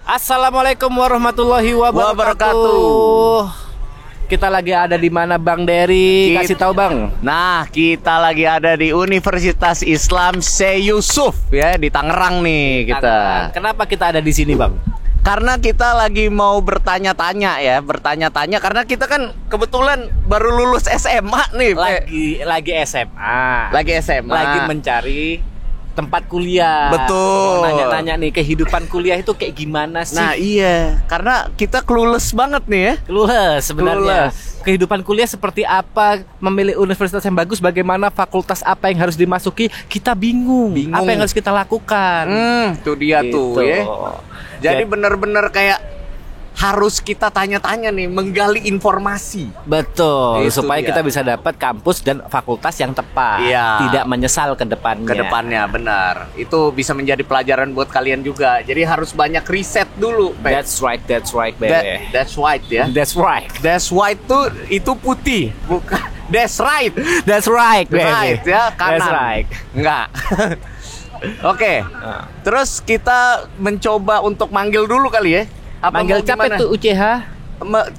Assalamualaikum warahmatullahi wabarakatuh. Kita lagi ada di mana Bang Dery? Kasih tahu Bang. Nah, kita lagi ada di Universitas Islam Syekh Yusuf ya, di Tangerang nih kita. Kenapa kita ada di sini Bang? Karena kita lagi mau bertanya-tanya karena kita kan kebetulan baru lulus SMA nih. Lagi SMA. Lagi mencari tempat kuliah. Betul. Nanya-nanya nih kehidupan kuliah itu kayak gimana sih? Nah iya, karena kita clueless banget nih ya. Clueless sebenarnya. Kehidupan kuliah seperti apa? Memilih universitas yang bagus, bagaimana fakultas apa yang harus dimasuki? Kita bingung. Apa yang harus kita lakukan? Itu dia gitu. Tuh ya. Jadi bener-bener kayak harus kita tanya-tanya nih, menggali informasi. Betul, itu supaya dia. kita bisa dapat kampus dan fakultas yang tepat. Iya. Tidak menyesal ke depannya. Kedepannya benar. Itu bisa menjadi pelajaran buat kalian juga. Jadi harus banyak riset dulu. That's right, baby. That's white ya. That's right. That's white tuh itu putih, bukan. That's right. That's right, baby. Right ya, kanan. That's right. Enggak. Oke. Terus kita mencoba untuk manggil dulu kali ya. Apa Manggil capek tuh UCH.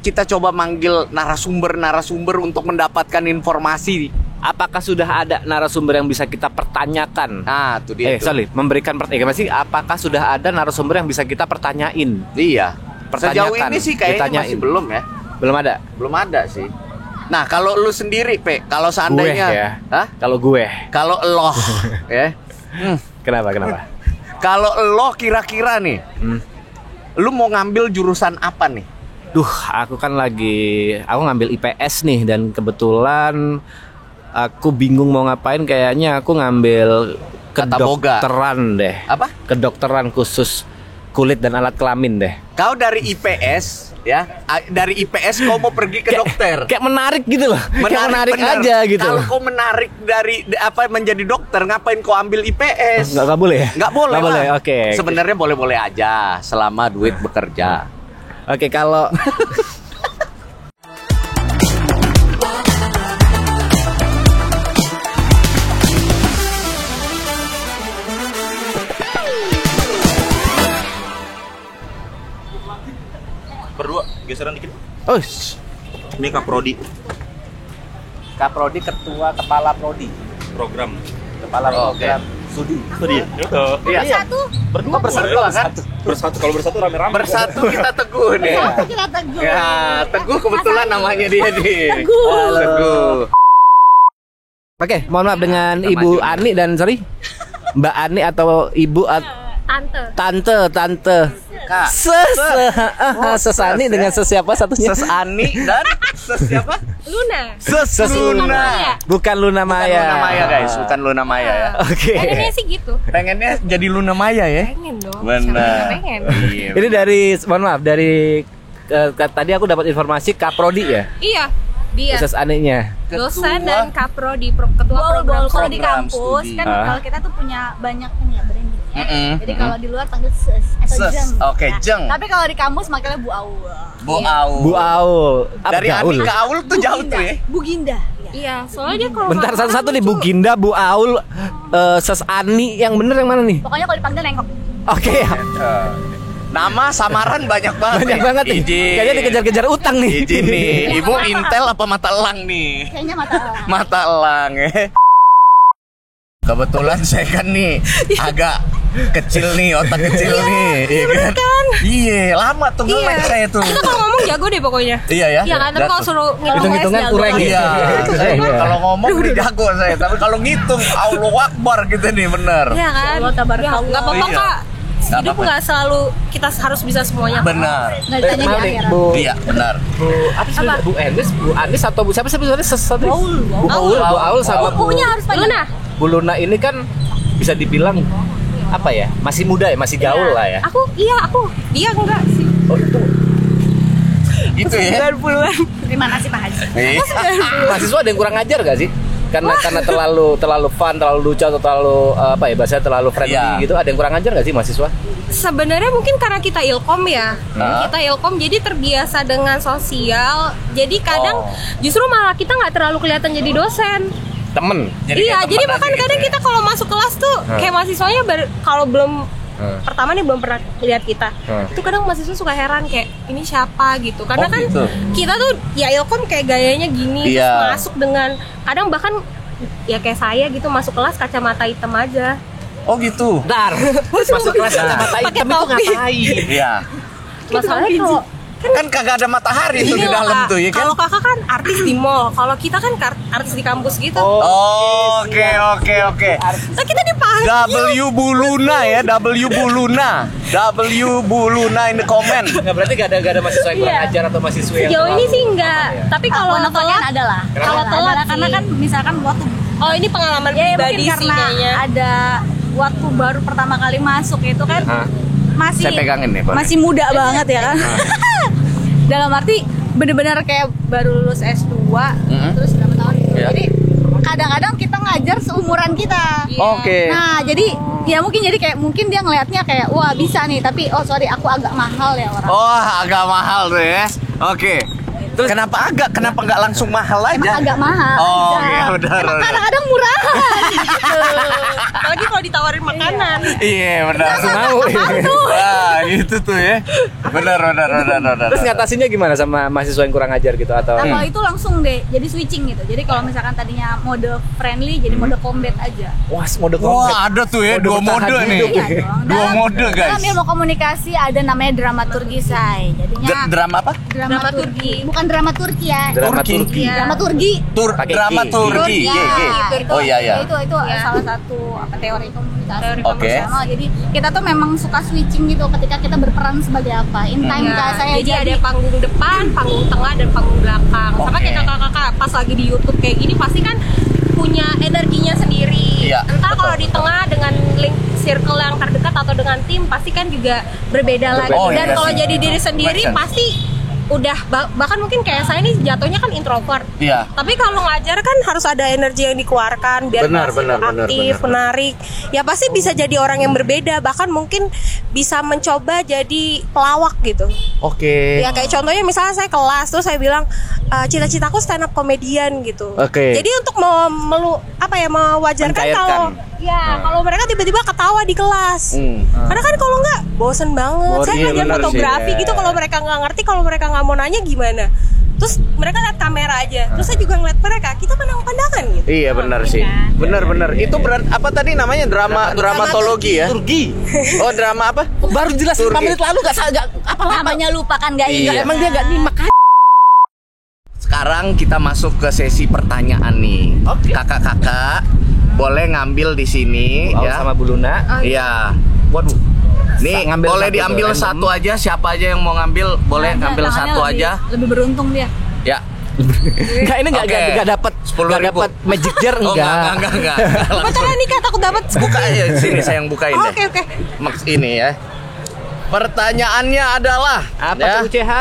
Kita coba manggil narasumber untuk mendapatkan informasi. Apakah sudah ada narasumber yang bisa kita pertanyakan? Nah, itu dia. Memberikan pertanyaan sih. Apakah sudah ada narasumber yang bisa kita pertanyain? Iya. Sejauh ini sih kayaknya masih belum ya. Belum ada. Belum ada sih. Nah, kalau lu sendiri, Pe, kalau seandainya, gue ya. Hah? Kalau gue. Kalau lo, ya. Kenapa? Kalau lo kira-kira nih, lu mau ngambil jurusan apa nih? Aku ngambil IPS nih, dan kebetulan aku bingung mau ngapain. Kayaknya aku ngambil kedokteran deh. Apa? Kedokteran khusus kulit dan alat kelamin deh. Kau dari IPS ya? Dari IPS kau mau pergi ke dokter? Kayak menarik gitu loh. Menarik aja gitu. Kalau kau menarik dari menjadi dokter, ngapain kau ambil IPS? Nggak boleh ya? Nggak boleh. Nggak boleh. Oke. Sebenarnya boleh-boleh aja selama duit bekerja. Oke, kalau Berdua, geseran dikit. ini Ini Kaprodi, Kaprodi kepala prodi. program. Kepala program studi. Tadi ya? Iya. Berdua Bersatu kan? Kalau bersatu rame-rame. Bersatu kita teguh nih. Kita teguh. Ya, Teguh kebetulan namanya dia nih. Teguh. Oke, mohon maaf dengan Ibu Ani dan Mbak Ani atau Ibu Tante. Kak. Sesani dengan sesiapa satunya? Sesani dan siapa? Luna. Luna. Bukan Luna Maya. Luna Maya guys, bukan Luna Maya ya. Oke. Pengennya sih gitu. Pengennya jadi Luna Maya ya? Pengen dong. Benar. Siapa yang pengen? Iya. Ini dari tadi aku dapat informasi Kaprodi ya. Iya. Dia Khusus Aninya. dosen dan kaprodi ketua program. Kalau di program kampus studi. kan kalau kita tuh punya banyak ini ya branding. Jadi kalau di luar panggil ses atau Ses, jeng. oke, Nah, jeng. Tapi kalau di kampus manggilnya Bu Aul. Bu Aul. Apa Dari gaul? Ani ke Aul tuh jauh tuh ya. Bu Ginda. Iya. Iya, soalnya dia kalau Bentar, marah satu-satu nih. lucu. Bu Ginda, Bu Aul, Ses Ani. Yang bener yang mana nih? Pokoknya kalau dipanggil nengok. Oke ya. Nama samaran banyak banget. Banyak banget nih. Izin. Kayaknya dikejar-kejar utang nih. Izin nih. Ibu Intel apa mata elang nih? Kayaknya mata. Mata elang ya. Kebetulan saya kan nih agak kecil nih, otak kecil nih, iya kan? Iya, lama tuh nge-lag saya tuh. Kita kalau ngomong jago deh pokoknya. Iya ya. Iya kan, tapi kalau suruh Hitung-hitungan jago. kurang Iya, saya Iya. kalau ngomong udah jago saya, tapi kalau ngitung Allahu Akbar gitu nih bener. Iya kan? Allah tabarakallah. Enggak apa-apa, Iya. Kak. Nggak Hidup apa-apa. nggak selalu kita harus bisa semuanya. Benar. Nggak ditanya di Maaf nih, akhirat. Bu. Iya, benar. Apa sih? Bu Enis, Bu Anis atau Bu siapa sebenarnya? Bu Aul. Aul sama Bu Punya harus panggil. Luna. Bu Luna ini kan bisa dibilang apa ya? Masih muda ya, masih gaul lah ya. Aku. Dia enggak sih. Oh itu. Gitu ya. 90-an. Terima kasih Pak Haji. Iya. Mahasiswa ada yang kurang ajar gak sih? Karena terlalu fun, terlalu lucu atau terlalu apa ya bahasanya terlalu friendly Iya. gitu. Ada yang kurang ajar gak sih mahasiswa? Sebenarnya mungkin karena kita ilkom ya. Nah. Kita ilkom jadi terbiasa dengan sosial. Jadi kadang justru malah kita nggak terlalu kelihatan jadi dosen. Temen. Iya, kayak jadi teman bahkan aja kadang gitu ya. kita kalau masuk kelas tuh kayak mahasiswanya kalau belum pertama nih belum pernah lihat kita. Itu kadang mahasiswa suka heran kayak ini siapa gitu. Karena kan gitu. kita tuh ya Ilkom kayak gayanya gini, Iya. terus masuk dengan kadang bahkan ya kayak saya gitu masuk kelas kacamata hitam aja. Oh gitu. Dar, masuk kelas kacamata hitam itu ngapain? Iya. Masalahnya kalau Kan kagak ada matahari tuh di Gini loh, dalam Kak. tuh ya kan. Kalau kakak kan artis di mall, kalau kita kan artis di kampus gitu. Oke. Nah, kita dipanggil. W Buluna ya, W Buluna in the comment. Nggak, berarti gak ada mahasiswa yang kurang ajar atau mahasiswa yang Sejauh ini terlalu- sih enggak. Tapi kalau Ponokonya telat, adalah. kalau telat karena sih. kan misalkan waktu Oh ini pengalaman ya pribadi mungkin sih karena kayaknya. ada waktu baru pertama kali masuk itu kan masih Saya pegangin nih, Bang. masih muda banget ya kan. Dalam arti bener-bener kayak baru lulus S2 terus berapa tahun gitu. Iya. Jadi kadang-kadang kita ngajar seumuran kita. Oke. Nah, jadi ya mungkin mungkin dia ngelihatnya kayak wah bisa nih, tapi oh sorry aku agak mahal ya orang. Oh, agak mahal tuh ya. Oke. Terus kenapa agak? Kenapa nggak langsung mahal Emang aja? agak mahal. Oh, aja. iya, benar. Emang kadang-kadang murah. Apalagi kalau ditawarin makanan. Iya, benar. mau. Wah, itu tuh ya. Benar. Terus ngatasinnya gimana sama mahasiswa yang kurang ajar gitu atau? Nah, kalau itu langsung deh jadi switching gitu. Jadi kalau misalkan tadinya mode friendly jadi mode combat aja. Wah, mode komplek. Wah, ada tuh ya, Mode dua bertahan mode nih. hidup. Iya dong. Dua mode, guys. Dalam ilmu komunikasi ada namanya dramaturgi, say. Jadinya Drama apa? dramaturgi. Bukan drama Turki ya. Drama Turki. Turki. Dramaturgi. Pakai Drama G. Turki. Ya, G. itu, Oh iya. Itu salah satu teori komunikasi Oke. profesional. Jadi kita tuh memang suka switching gitu ketika kita berperan sebagai apa. In time Nah, saya jadi ada panggung depan, panggung tengah, dan panggung belakang. Sama Oke. kayak kakak-kakak pas lagi di YouTube kayak gini pasti kan punya energinya sendiri. Iya, Entah betul. kalau di tengah dengan link circle yang terdekat atau dengan tim pasti kan juga berbeda lagi. Oh, Dan iya kalau sih. jadi diri sendiri Make sense. pasti udah bahkan mungkin kayak saya nih jatuhnya kan introvert. Iya. Tapi kalau ngajar kan harus ada energi yang dikeluarkan biar Benar, mahasiswa benar, aktif, benar. menarik. Ya pasti bisa jadi orang yang berbeda, bahkan mungkin bisa mencoba jadi pelawak gitu. Oke. Ya kayak contohnya misalnya saya kelas terus saya bilang cita-citaku stand up comedian gitu. Oke. Jadi untuk mewajarkan Mencairkan. kalau kalau mereka tiba-tiba ketawa di kelas. Karena kan kalau nggak bosen banget. Saya Iya, ngajar benar fotografi sih. gitu kalau mereka nggak ngerti, kalau mereka nggak mau nanya gimana. Terus mereka lihat kamera aja. Terus saya juga ngeliat mereka, kita pandang-pandangan gitu. Iya benar sih. Benar. Itu apa tadi namanya? Dramatologi ya? Turki. Oh, drama apa? Baru jelasin 5 menit lalu apa namanya lupa kan nggak Iya. ingat. Emang dia nggak nyimak aja. Sekarang kita masuk ke sesi pertanyaan nih. Oke. Kakak-kakak boleh ngambil di sini ya. Sama Buluna. Iya. Waduh. Nih Ngambil boleh satu diambil tuh, random. satu aja. Siapa aja yang mau ngambil boleh Tangannya ngambil satu lebih- aja. Lebih beruntung dia. Ya. Enggak, ini enggak Oke. dapat 10.000. dapat magic jar Oh, enggak. enggak. Beneran nih kata aku dapat. Buka aja sini, saya yang bukain deh. Oke. Max ini ya. Pertanyaannya adalah Apa ya, tuh UCH?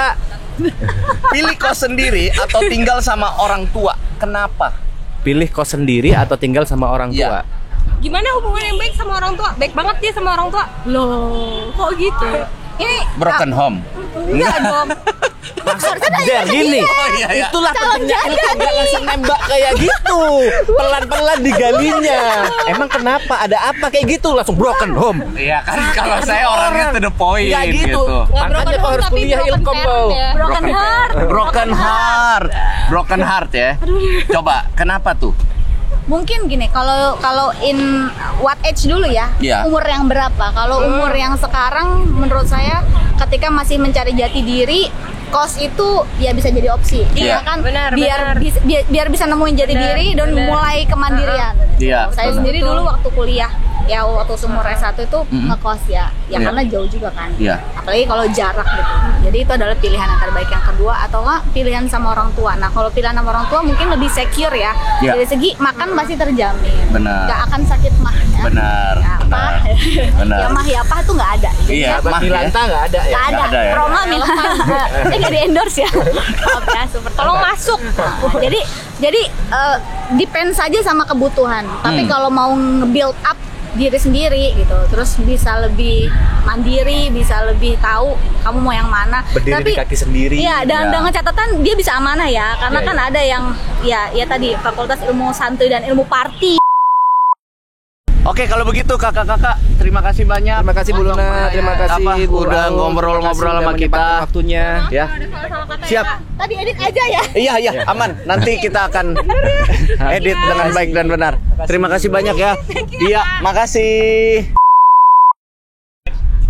pilih kos sendiri atau tinggal sama orang tua. Kenapa? Pilih kos sendiri atau tinggal sama orang Iya. tua? Gimana hubungan yang baik sama orang tua? Baik banget dia sama orang tua. Loh, kok gitu? Ini Broken home. enggak dong. Biar gini. Oh, iya. Itulah pentingnya Ilkom, nggak langsung nembak kayak gitu. Pelan-pelan digalinya. Emang kenapa? Ada apa kayak gitu? Langsung broken home. Iya kan kalau saya orangnya to the point Nggak gitu. Nggak Makanya broken kau home, harus tapi kuliah broken Ilkom parent kau. ya. Broken heart. Broken heart ya. Coba kenapa tuh? Mungkin gini, kalau in what age dulu ya, Iya. umur yang berapa? Kalau umur yang sekarang, menurut saya, ketika masih mencari jati diri, kos itu ya bisa jadi opsi, Iya. ya kan? Benar, biar biar bisa nemuin jati diri dan mulai kemandirian. Iya, Saya betul. sendiri dulu waktu kuliah, ya waktu seumur S1 itu ngekos ya, Iya. karena jauh juga kan. Iya. Apalagi kalau jarak gitu. Jadi itu adalah pilihan yang terbaik. Yang kedua atau enggak pilihan sama orang tua. Nah, kalau pilihan sama orang tua mungkin lebih secure ya. Iya. Dari segi makan pasti terjamin. Benar. Nggak akan sakit mah ya. Benar, Ya, apa? benar. Ya mah ya apa tuh nggak ada. Iya, Buat mah ya. Milanta nggak ada ya? Nggak ada. Nggak ada ya? Roma Milan. Ini nggak di endorse ya. Maaf ya, super. Tolong masuk. Jadi depend saja sama kebutuhan. Tapi kalau mau nge-build up diri sendiri gitu, terus bisa lebih mandiri, bisa lebih tahu kamu mau yang mana. Berdiri di kaki sendiri. Iya, dan Ya. dengan catatan dia bisa amanah ya, karena Iya, kan iya. ada yang ya tadi Fakultas Ilmu Santuy dan Ilmu Party. Oke, kalau begitu kakak-kakak, terima kasih banyak. Terima kasih Bu Luna, terima kasih Bu udah Raul, ngobrol-ngobrol terima kasih sama udah kita. menyempatkan waktunya. Ya. Ada salah-salah kata Siap. ya, Pak? Tadi edit aja ya. Iya, aman. Nanti kita akan edit dengan baik dan benar. Terima kasih banyak ya. Iya, makasih.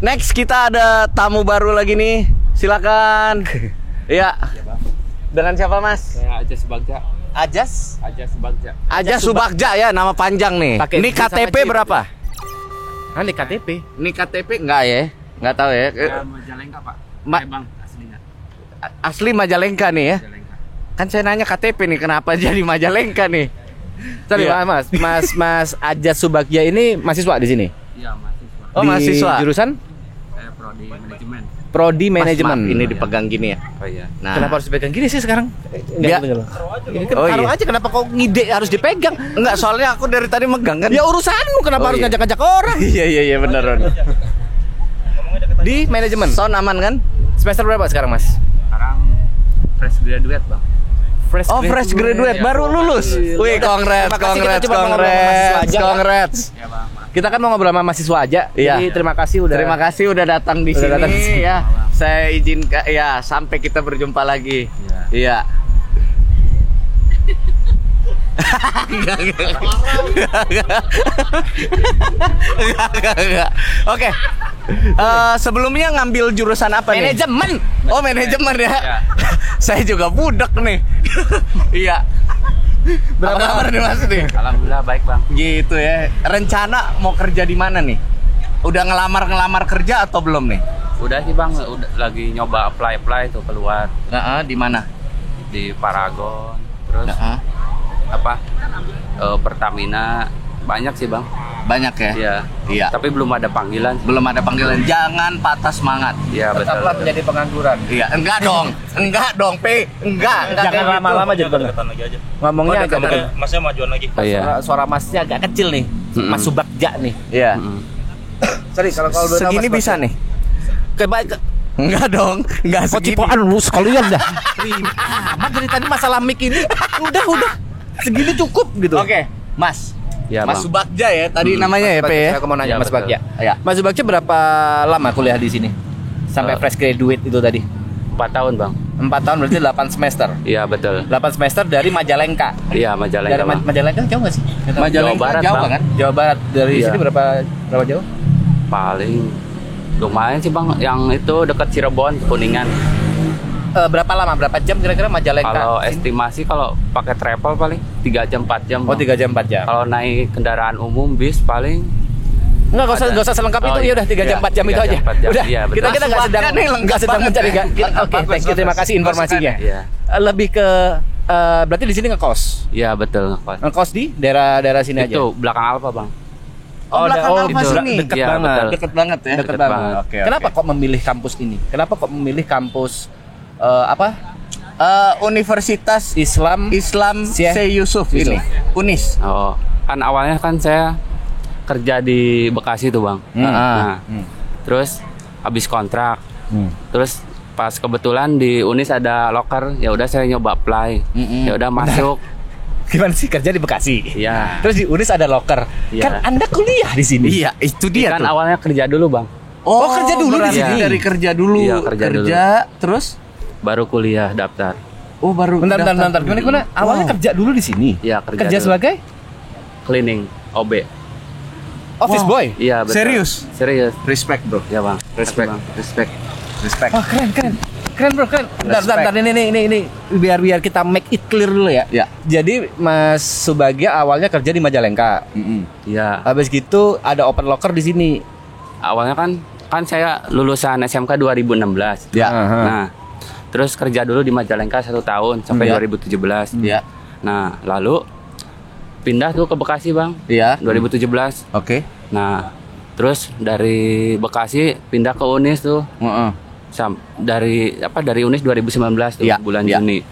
Next kita ada tamu baru lagi nih. Silakan. Iya. Dengan siapa, Mas? Saya Ajas Subagja. Ajas? Ajas Subagja. Ajas Subagja ya, nama panjang nih. Pakai Ini J sama KTP J. berapa? Ini KTP. Ini KTP enggak ya? Enggak tahu ya. Majalengka, Pak. Ma- Bang, aslinya. Asli Majalengka nih ya. Majalengka. Kan saya nanya KTP nih, kenapa jadi Majalengka nih? Sorry Iya. Mas Ajas Subagja ini mahasiswa di sini. Iya, mahasiswa. Oh, Di mahasiswa. Jurusan Saya prodi manajemen. Prodi Mas, Manajemen. maaf, ini dipegang gini ya. Oh iya. Nah, Kenapa harus dipegang gini sih sekarang? Dia- Ini kan Oh, taruh iya. aja, kenapa kok ngide harus dipegang? enggak, soalnya aku dari tadi megang kan. Ya urusanmu, kenapa Oh, harus iya. ngajak-ngajak orang? Iya benar. Di manajemen. Sound aman kan? Semester berapa sekarang, Mas? Sekarang fresh graduate, Bang. Oh, fresh graduate, baru lulus. Wih, congrats, Terima kasih, kita congrats, coba ngobrol sama mahasiswa aja, ya. congrats. Ya, Bang. Kita kan mau ngobrol sama mahasiswa aja. Iya. Jadi terima kasih udah datang di Udah sini datang di sini. ya. Saya izin ya, sampai kita berjumpa lagi. Iya. Enggak. Oke. Sebelumnya ngambil jurusan apa nih? Manajemen. Oh, manajemen ya. Saya juga budak nih. Iya. Berapa kabar nih Mas nih? Alhamdulillah baik, Bang. Gitu ya. Rencana mau kerja di mana nih? Udah ngelamar kerja atau belum nih? Udah sih, Bang. Udah lagi nyoba apply tuh keluar Di mana? di Paragon. Terus Heeh. apa? Pertamina banyak sih, Bang. Banyak ya? Iya. Iya. Tapi belum ada panggilan. Belum ada panggilan. Jangan patah semangat. Iya, betul. Tetaplah menjadi pengangguran. Iya, enggak dong, P. Enggak Jangan kayak gitu. lama-lama jadi bener. Deketan lagi aja. Ngomongnya agak Masnya majuan lagi. Oh, iya. suara masnya agak kecil nih. Mas Subagja nih. Iya. Sorry kalau Segini bisa nih? Enggak dong, enggak Kok segini. cipokan lu sekalian dah. Amat dari tadi masalah mic ini. Udah. Segini cukup gitu. Oke, Mas. Ya, Mas Bang. Subagja ya, tadi namanya ya, P ya. Aku mau nanya Iya, Mas betul. Subagja. Iya. Mas Subagja berapa lama kuliah di sini? Sampai fresh graduate itu tadi. 4 tahun, Bang. 4 tahun berarti 8 semester. Iya, betul. 8 semester dari Majalengka. Iya, Majalengka, Dari Bang. Majalengka jauh nggak sih? Majalengka Jawa Barat, Jawa Bang. kan? Jawa Barat dari Iya. sini berapa jauh? Paling lumayan sih, Bang. Yang itu dekat Cirebon, Kuningan. Berapa lama? Berapa jam kira-kira Majalengka? Kalau sini? estimasi kalau pakai travel paling 3 jam 4 jam. Oh, Bang. 3 jam 4 jam. Kalau naik kendaraan umum bis paling Enggak usah selengkap Oh, itu ya udah 3 jam iya, 4 jam itu 3 aja. jam, 4 jam. Udah. Iya, betul. Kita enggak sedang Subagja nih lengkap enggak sedang banget mencari ya. Oke, Bagus, thank you, terima bagus. kasih informasinya. Iya. Lebih ke berarti di sini ngekos. Iya, betul ngekos. Ngekos di daerah sini aja. Itu belakang Alfa, Bang. Oh, belakang Alfa itu. sini. Dekat Iya, banget. betul. Deket banget ya. Deket Deket banget. banget. Oke, Kenapa oke. kok memilih kampus ini? Kenapa kok memilih kampus apa? Universitas Islam Syekh Syekh Yusuf ini. Unis. Oh, kan awalnya kan saya kerja di Bekasi tuh, Bang. Nah, terus habis kontrak. Terus pas kebetulan di Unis ada loker, ya udah saya nyoba apply. Ya udah masuk. Gimana sih kerja di Bekasi? Iya. Terus di Unis ada loker. Iya. Kan Anda kuliah di sini. Iya, itu dia Kan tuh. awalnya kerja dulu, Bang. Oh, kerja dulu di berarti sini. Dari kerja dulu. Iya, kerja dulu. Terus Baru kuliah daftar. oh baru Bentar. daftar. Gimana? Awalnya Wow. kerja dulu di sini. Iya, kerja dulu. sebagai Cleaning, OB. office Wow. boy. Iya, betul. Serius? Serius. Respect, bro. Ya, Bang. Respect. Bang. Respect. Respect. Wah, keren bro, keren. Bentar, Respect. ini biar kita make it clear dulu ya. Ya. Jadi Mas Subagja awalnya kerja di Majalengka. Iya. Habis gitu ada open locker di sini. Awalnya kan saya lulusan SMK 2016. Ya. Nah, terus kerja dulu di Majalengka 1 tahun sampai Ya. 2017. Ya. Nah, lalu pindah tuh ke Bekasi, Bang. Ya. 2017. Oke. Nah, terus dari Bekasi pindah ke Unis tuh. Dari Unis 2019 tuh, Ya, bulan ya. Juni.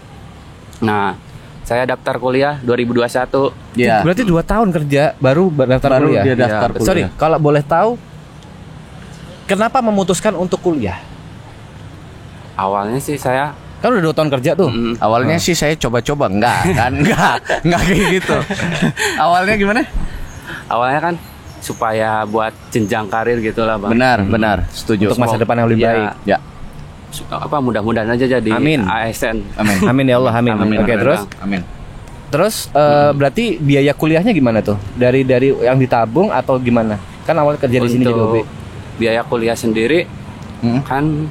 Nah, saya daftar kuliah 2021. Ya. Berarti 2 tahun kerja baru daftar Baru kuliah. dia daftar Ya, kuliah. Sorry, kalau boleh tahu kenapa memutuskan untuk kuliah? Awalnya sih saya Kan udah 2 tahun kerja tuh. Awalnya sih saya coba-coba enggak kan enggak kayak gitu. Awalnya gimana? awalnya kan supaya buat jenjang karir gitulah Bang. Benar, setuju. Untuk masa depan yang lebih Ya. baik. Ya. Apa mudah-mudahan aja jadi Amin. ASN. Amin ya Allah, amin. Amin. Oke, terus Amin. terus berarti biaya kuliahnya gimana tuh? Dari yang ditabung atau gimana? Kan awal kerja di sini jadi OB. Untuk biaya kuliah sendiri kan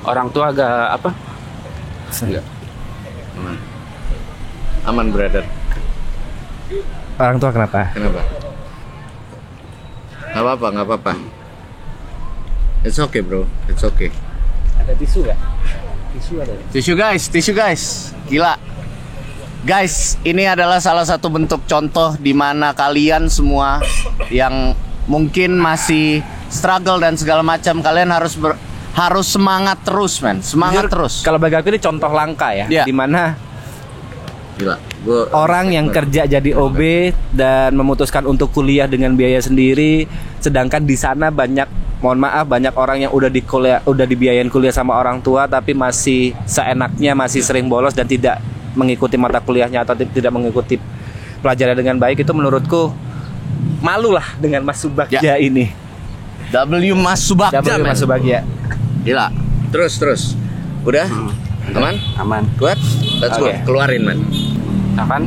orang tua agak apa? Enggak. Aman, brother. Orang tua kenapa? Kenapa? Nggak apa-apa. It's okay, bro. It's okay. Ada tisu ya? Tisu ada. Tisu guys. Gila. Guys, ini adalah salah satu bentuk contoh di mana kalian semua yang mungkin masih struggle dan segala macam, kalian harus semangat terus, men. Semangat terus. Kalau bagi aku ini contoh langka ya, Iya. di mana Gila. orang yang kerja jadi OB dan memutuskan untuk kuliah dengan biaya sendiri, sedangkan di sana banyak orang yang udah dibiayain kuliah sama orang tua tapi masih seenaknya, masih sering bolos dan tidak mengikuti mata kuliahnya atau tidak mengikuti pelajaran dengan baik. Itu menurutku malu lah dengan Mas Subagja ini. W Mas Subagja, W Mas Subagja. Gila. Terus. Udah? Aman. Kuat? Let's go. Oke. Keluarin, man. Nah kan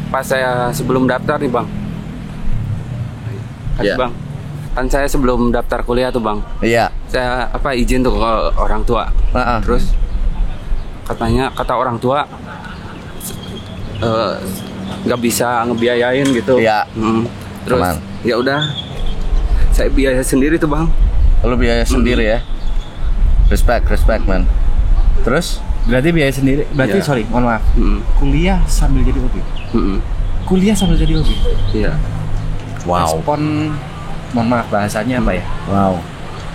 pas saya sebelum daftar nih Bang. Iya. Bang. Kan saya sebelum daftar kuliah tuh Bang. Iya. Saya izin tuh ke orang tua. Terus kata orang tua nggak bisa ngebiayain gitu. Iya. Terus Aman. ya udah saya biaya sendiri tuh Bang. Lu biaya sendiri ya. Respect, man. Terus? Berarti biaya sendiri. Berarti Iya. sorry, mohon maaf. Kuliah sambil jadi OB. Kuliah sambil jadi OB. Iya. Wow. Respon, mohon maaf bahasanya apa ya? Wow.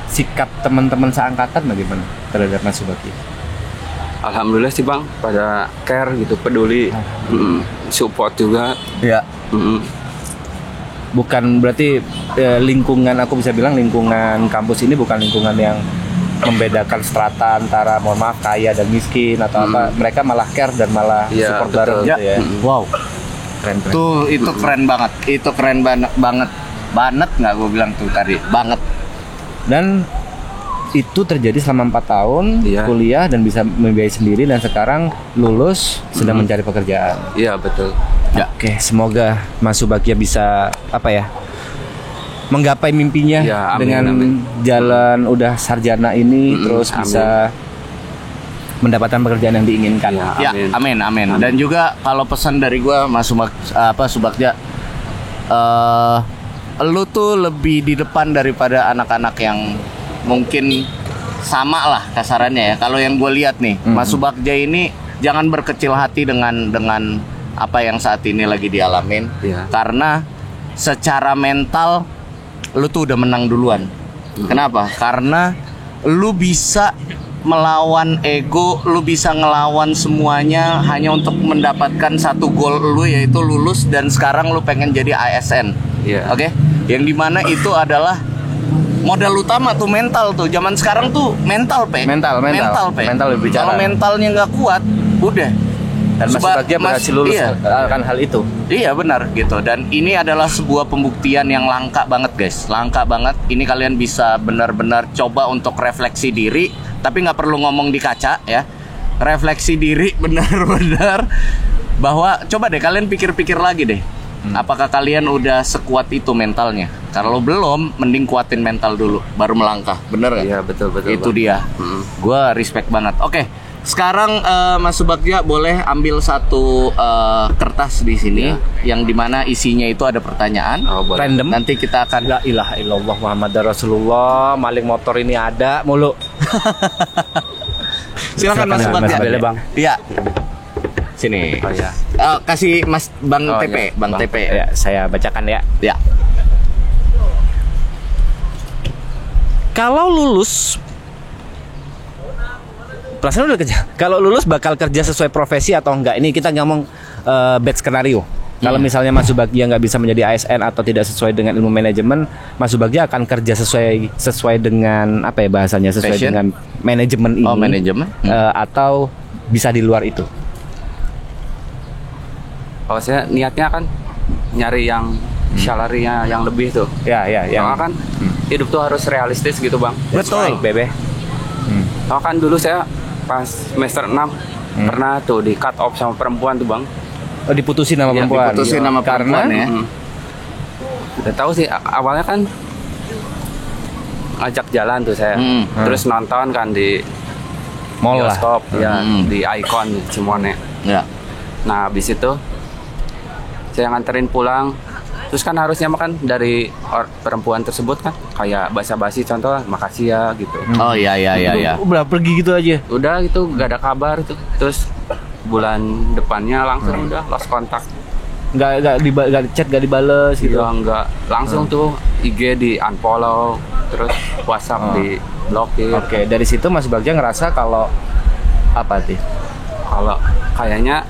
Sikap teman-teman seangkatan bagaimana terhadap Mas Subagja? Alhamdulillah sih Bang, pada care gitu, peduli, support juga. Iya. Bukan berarti lingkungan, aku bisa bilang lingkungan kampus ini bukan lingkungan yang membedakan strata antara mohon maaf kaya dan miskin atau apa. Mereka malah care dan malah Iya, support betul. bareng gitu ya. Wow. Keren. Itu keren banget. Itu keren banget. Banget nggak gue bilang tuh tadi. Banget. Dan itu terjadi selama 4 tahun Iya. kuliah dan bisa membiayai sendiri, dan sekarang lulus sedang mencari pekerjaan. Iya betul. Ya. Oke, semoga Mas Subagja bisa menggapai mimpinya Ya, amin, dengan amin. jalan udah sarjana ini, terus amin. bisa mendapatkan pekerjaan yang diinginkan. Ya. Ya, amin. Amin. Dan juga kalau pesan dari gue Mas Subagja, lu tuh lebih di depan daripada anak-anak yang mungkin sama lah kasarannya ya. Kalau yang gue lihat nih, Mas Subagja ini jangan berkecil hati dengan apa yang saat ini lagi dialamin. Iya. Karena secara mental lu tuh udah menang duluan. Kenapa? Karena lu bisa melawan ego, lu bisa ngelawan semuanya hanya untuk mendapatkan satu goal lu, yaitu lulus, dan sekarang lu pengen jadi ASN. Iya. Oke? Yang dimana itu adalah modal utama tuh, mental tuh. Zaman sekarang tuh mental, Pe. Mental, Pe. mental lebih bicara. Kalau mentalnya nggak kuat, udah. Dan Mas Subagja berhasil lulus akan hal itu. Iya benar gitu. Dan ini adalah sebuah pembuktian yang langka banget, guys. Langka banget. Ini kalian bisa benar-benar coba untuk refleksi diri, tapi nggak perlu ngomong di kaca ya. Refleksi diri benar-benar bahwa coba deh kalian pikir-pikir lagi deh. Apakah kalian udah sekuat itu mentalnya? Kalau belum, mending kuatin mental dulu, baru melangkah. Bener nggak? Iya betul. Itu Bang. dia. Gua respect banget. Oke. Sekarang Mas Subagja boleh ambil satu kertas di sini yang dimana isinya itu ada pertanyaan. Oh, boleh. Random. Nanti kita akan La ilaha illallah Muhammadar Rasulullah. Maling motor ini ada mulu. silakan Mas Mas Subagja. Subagja, Bang. Iya. Sini. Oh ya. Kasih Mas Bang Oh, TP, iya. Bang Bang. TP. Ya, saya bacakan ya. Ya. Kalau lulus, perasaan udah kerja. Kalau lulus bakal kerja sesuai profesi atau enggak? Ini kita ngomong bad skenario. Kalau misalnya Mas Subagja nggak bisa menjadi ASN atau tidak sesuai dengan ilmu manajemen, Mas Subagja akan kerja sesuai dengan apa ya bahasanya, sesuai Passion? dengan manajemen ini. Oh, manajemen. Atau bisa di luar itu. Kalau saya niatnya kan nyari yang salary-nya yang lebih tuh. Ya, ya, yang Soalnya kan hidup tuh harus realistis gitu bang. Betul. Bebe. Soalnya kan dulu saya pas semester 6 pernah tuh di cut off sama perempuan tuh bang. Oh, diputusin sama Iya, perempuan. diputusin sama Karena perempuan ya. Udah tahu sih awalnya kan ngajak jalan tuh saya. Terus nonton kan di mall lah. bioskop ya, di Icon Cimone. Ya. Nah habis itu saya nganterin pulang. Terus kan harusnya makan dari perempuan tersebut kan kayak basa-basi, contoh makasih ya gitu. Oh iya. Udah pergi gitu aja. Udah gitu gak ada kabar tuh. Terus bulan depannya langsung udah lost kontak. Nggak di chat, nggak dibales gitu. Udah nggak langsung tuh IG di unfollow, terus WhatsApp di blokir. Oke, dari situ Mas Bagja ngerasa kalau apa sih? Kalau kayaknya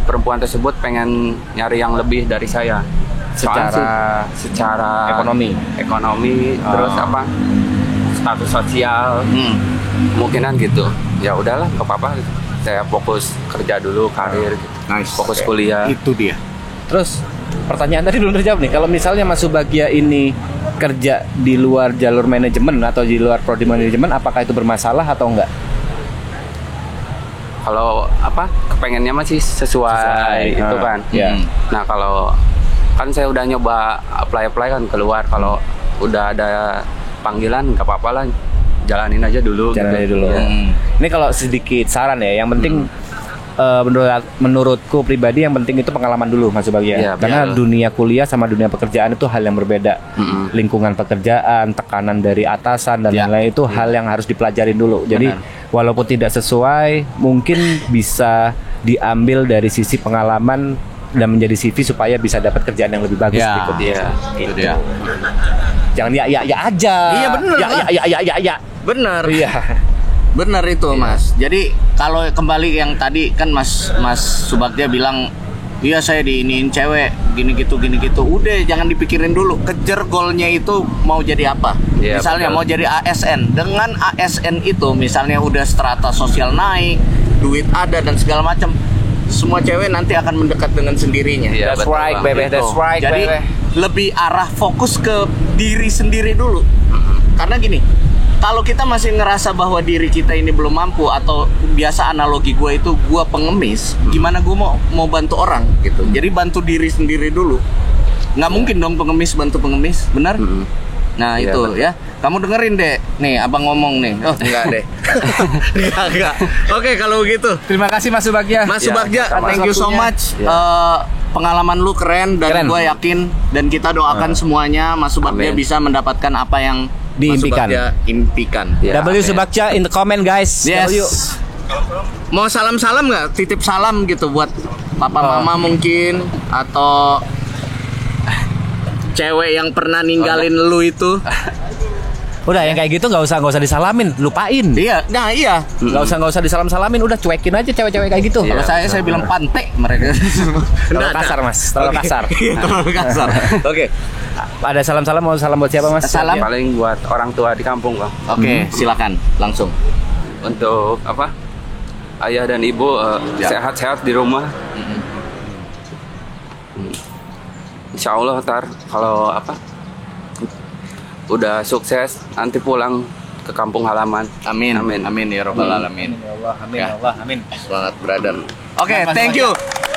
perempuan tersebut pengen nyari yang lebih dari saya. Secara ekonomi. Terus apa? Status sosial. Kemungkinan gitu. Ya udahlah, nggak apa-apa gitu. Saya fokus kerja dulu, karir gitu. Nice. Fokus kuliah. Itu dia. Terus pertanyaan tadi belum terjawab nih. Kalau misalnya Mas Subagja ini kerja di luar jalur manajemen atau di luar prodi manajemen, apakah itu bermasalah atau enggak? Kalau apa? Kepengennya masih sesuai itu kan. Ya. Nah kalau kan saya udah nyoba apply kan keluar, kalau udah ada panggilan nggak apa-apa lah, jalanin aja dulu. Jalanin dulu. Ya. Ini kalau sedikit saran ya, yang penting menurutku pribadi yang penting itu pengalaman dulu Mas Subagja. Iya, Karena betul. dunia kuliah sama dunia pekerjaan itu hal yang berbeda. Lingkungan pekerjaan, tekanan dari atasan dan Ya. lain-lain itu hal yang harus dipelajarin dulu. Jadi walaupun tidak sesuai, mungkin bisa diambil dari sisi pengalaman dan menjadi CV supaya bisa dapat kerjaan yang lebih bagus Ya, berikutnya. iya. Itu dia. Jangan ya aja. Iya, bener, Ya Mas. ya. Benar. Iya. Benar itu Mas. Jadi kalau kembali yang tadi kan Mas Subagja bilang, iya saya diiniin cewek gini gitu. Udah jangan dipikirin dulu. Kejar goalnya itu mau jadi apa. Iya, Misalnya betul. mau jadi ASN. Dengan ASN itu misalnya udah strata sosial naik, duit ada dan segala macam. Semua cewek nanti akan mendekat dengan sendirinya. Iya, That's betul, right, Bang. baby. That's right, Jadi baby. lebih arah fokus ke diri sendiri dulu. Karena gini, kalau kita masih ngerasa bahwa diri kita ini belum mampu, atau biasa analogi gue itu gue pengemis, gimana gue mau bantu orang gitu. Jadi bantu diri sendiri dulu. Nggak mungkin dong pengemis bantu pengemis, benar? Nah Iya, itu betul. ya. Kamu dengerin deh. Nih abang ngomong nih. Oh enggak deh. enggak. Oke kalau begitu. Terima kasih Mas Subagja. Mas Ya, Subagja, atas thank you so waktunya. much. Ya. Pengalaman lu keren dan Keren. gue yakin dan kita doakan semuanya Mas Subagja Amin. bisa mendapatkan apa yang Diimpikan. Mas Subagja impikan. Ya, W amin. Subagja in the comment guys. Yes. W. Mau salam-salam nggak? Titip salam gitu buat papa mama mungkin, atau cewek yang pernah ninggalin lu itu. Udah yang kayak gitu nggak usah disalamin, lupain. Iya, nah iya. Nggak usah disalam-salamin, udah cuekin aja cewek-cewek kayak gitu. Kalau Iya, saya bilang pantek mereka. Terlalu kasar Mas, terlalu Oke. kasar. Iya, terlalu kasar. Oke. Ada salam-salam, mau salam buat siapa Mas? Salam. Paling buat orang tua di kampung bang. Oke, silakan langsung. Untuk apa? Ayah dan ibu Ya. sehat-sehat di rumah. Insya Allah ntar kalau apa udah sukses nanti pulang ke kampung halaman. Amin. Amin. Amin ya rabbal alamin. Ya Allah, amin, Ya. ya Allah, amin. Semangat brother. Oke, thank you.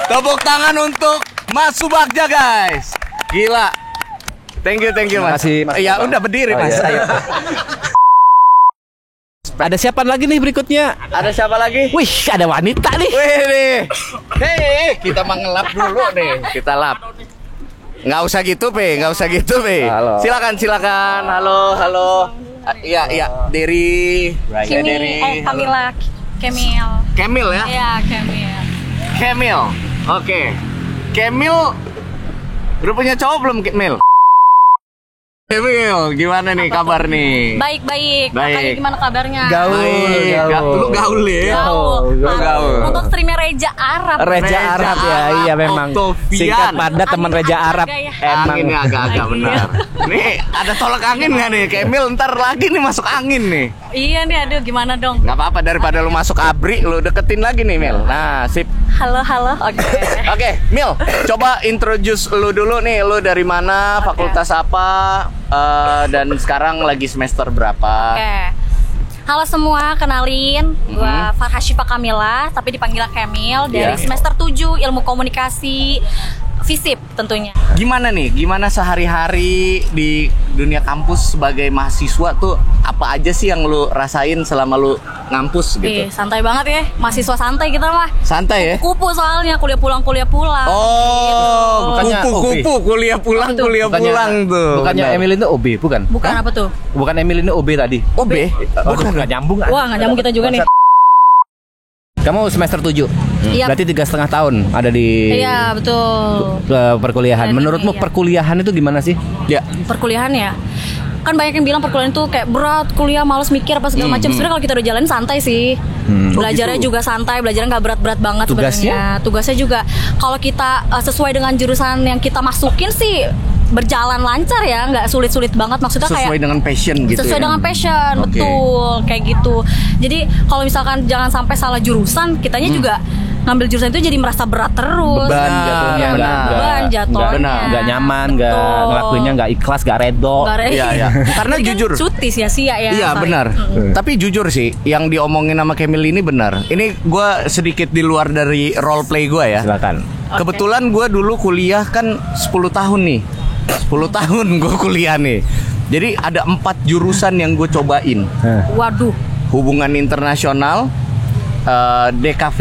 Tepuk tangan untuk Mas Subagja guys. Gila. Thank you Terima Mas. kasih, Mas. Ya udah berdiri Oh, Mas. iya. Ayo. Ada siapa lagi nih berikutnya? Ada siapa lagi? Wih, ada wanita nih. Wih nih. Hei, kita mengelap dulu nih. Kita lap. Nggak usah gitu, Pe. Nggak usah gitu, Pe. Halo. Silakan. Halo. Iya. Dari Kamila Kemil. Kemil ya? Iya, Kemil. Kemil. Oke. Kemil udah punya cowok belum, Kemil? Kemil, gimana nih kabar nih? Baik. Baik. Makanya gimana kabarnya? Gaul. Lu gaul ya? Gaul. Lu gaul. Untuk streamer Reja Arab. Reja Arab ya, Arab, iya memang. Octavian. Singkat padat teman Angin Reja agak Arab. ya. Emang. Anginnya agak-agak benar. Nih, ada tolak angin nggak nih? Kemil ntar lagi nih masuk angin nih. Iya nih, aduh gimana dong? Nggak apa-apa, daripada lu masuk ABRI, lu deketin lagi nih Mil. Nah, sip. Halo, oke. Oke, Mil, coba introduce lu dulu nih. Lu dari mana, fakultas apa, dan sekarang lagi semester berapa? Oke. Halo semua, kenalin, gua Farha Syifa Kamila, tapi dipanggil Kemil dari semester 7 Ilmu Komunikasi FISIP tentunya. Gimana nih? Gimana sehari-hari di dunia kampus sebagai mahasiswa tuh apa aja sih yang lu rasain selama lu ngampus gitu? Santai banget ya, mahasiswa santai kita mah. Santai ya? Kupu soalnya kuliah pulang. Oh, Bukannya kupu-kupu kuliah pulang tuh. Bukannya Benar. Emil itu OB, bukan? Bukan apa tuh? Bukan Emil ini OB tadi. OB? Bukan, nggak nyambung. Wah, nggak nyambung kita juga nih. Kamu semester 7. Iya. Berarti 3,5 tahun ada di Iya, betul. perkuliahan. Menurutmu Iya. perkuliahan itu gimana sih? Ya. Perkuliahan ya. Kan banyak yang bilang perkuliahan itu kayak berat, kuliah males mikir apa segala macam. Sebenarnya kalau kita udah jalan santai sih. Belajarnya juga santai, belajarnya nggak berat-berat banget sebenarnya. Tugasnya juga kalau kita sesuai dengan jurusan yang kita masukin sih berjalan lancar ya, nggak sulit-sulit banget. Maksudnya Sesuai kayak dengan passion gitu sesuai ya? dengan passion, Oke. betul kayak gitu. Jadi kalau misalkan jangan sampai salah jurusan, kitanya juga ngambil jurusan itu jadi merasa berat terus. Beban jatuhnya, beban jatuhnya. nggak nyaman, nggak Betul. ngelakuinnya nggak ikhlas, nggak redo. Nggak redo. Iya, iya. Karena Jadi kan jujur. cuti sia-sia ya. Iya sorry. benar. Tapi jujur sih, yang diomongin sama Kemil ini benar. Ini gue sedikit di luar dari role play gue ya. Silakan. Kebetulan gue dulu kuliah kan 10 tahun nih. 10 tahun gue kuliah nih. Jadi ada 4 jurusan yang gue cobain. Waduh. Hubungan internasional, DKV,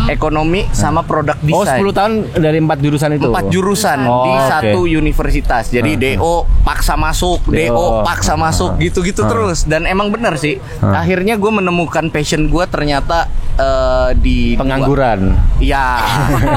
ekonomi, sama produk Oh, desain. 10 tahun dari 4 jurusan itu. 4 jurusan Oh, di oke. satu universitas. Jadi DO paksa masuk, DO paksa masuk, gitu-gitu terus. Dan emang bener sih. Akhirnya gue menemukan passion gue ternyata di Pengangguran. Iya,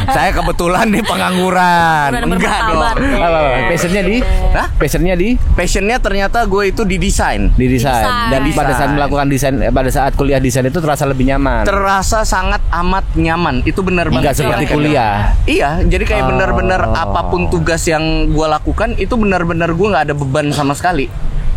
saya kebetulan nih pengangguran. Pengangguran Enggak bermartabat. dong. Apa? Passionnya di? Hah? Passionnya di? Passionnya ternyata gue itu di desain. Di desain. Desain. Dan pada saat melakukan desain, pada saat kuliah desain itu terasa lebih nyaman. Terasa sangat amat nyaman. Itu benar banget. Nggak seperti Kemil. kuliah. Iya, jadi kayak Oh. benar-benar apapun tugas yang gue lakukan itu benar-benar gue nggak ada beban sama sekali.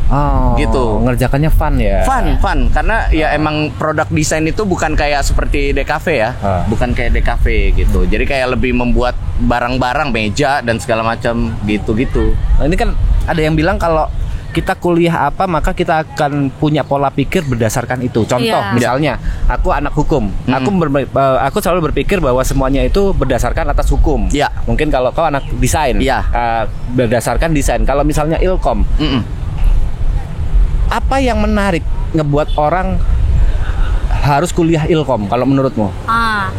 Oh, Gitu. Ngerjakannya fun ya. Fun karena ya emang produk desain itu bukan kayak seperti DKV ya, bukan kayak DKV gitu. Jadi kayak lebih membuat barang-barang, meja dan segala macam gitu-gitu. Nah, ini kan ada yang bilang kalau kita kuliah apa maka kita akan punya pola pikir berdasarkan itu. Contoh Iya. misalnya aku anak hukum, aku selalu berpikir bahwa semuanya itu berdasarkan atas hukum. Iya. Mungkin kalau kau anak desain, Iya. Berdasarkan desain. Kalau misalnya ilkom, apa yang menarik ngebuat orang harus kuliah ilkom kalau menurutmu?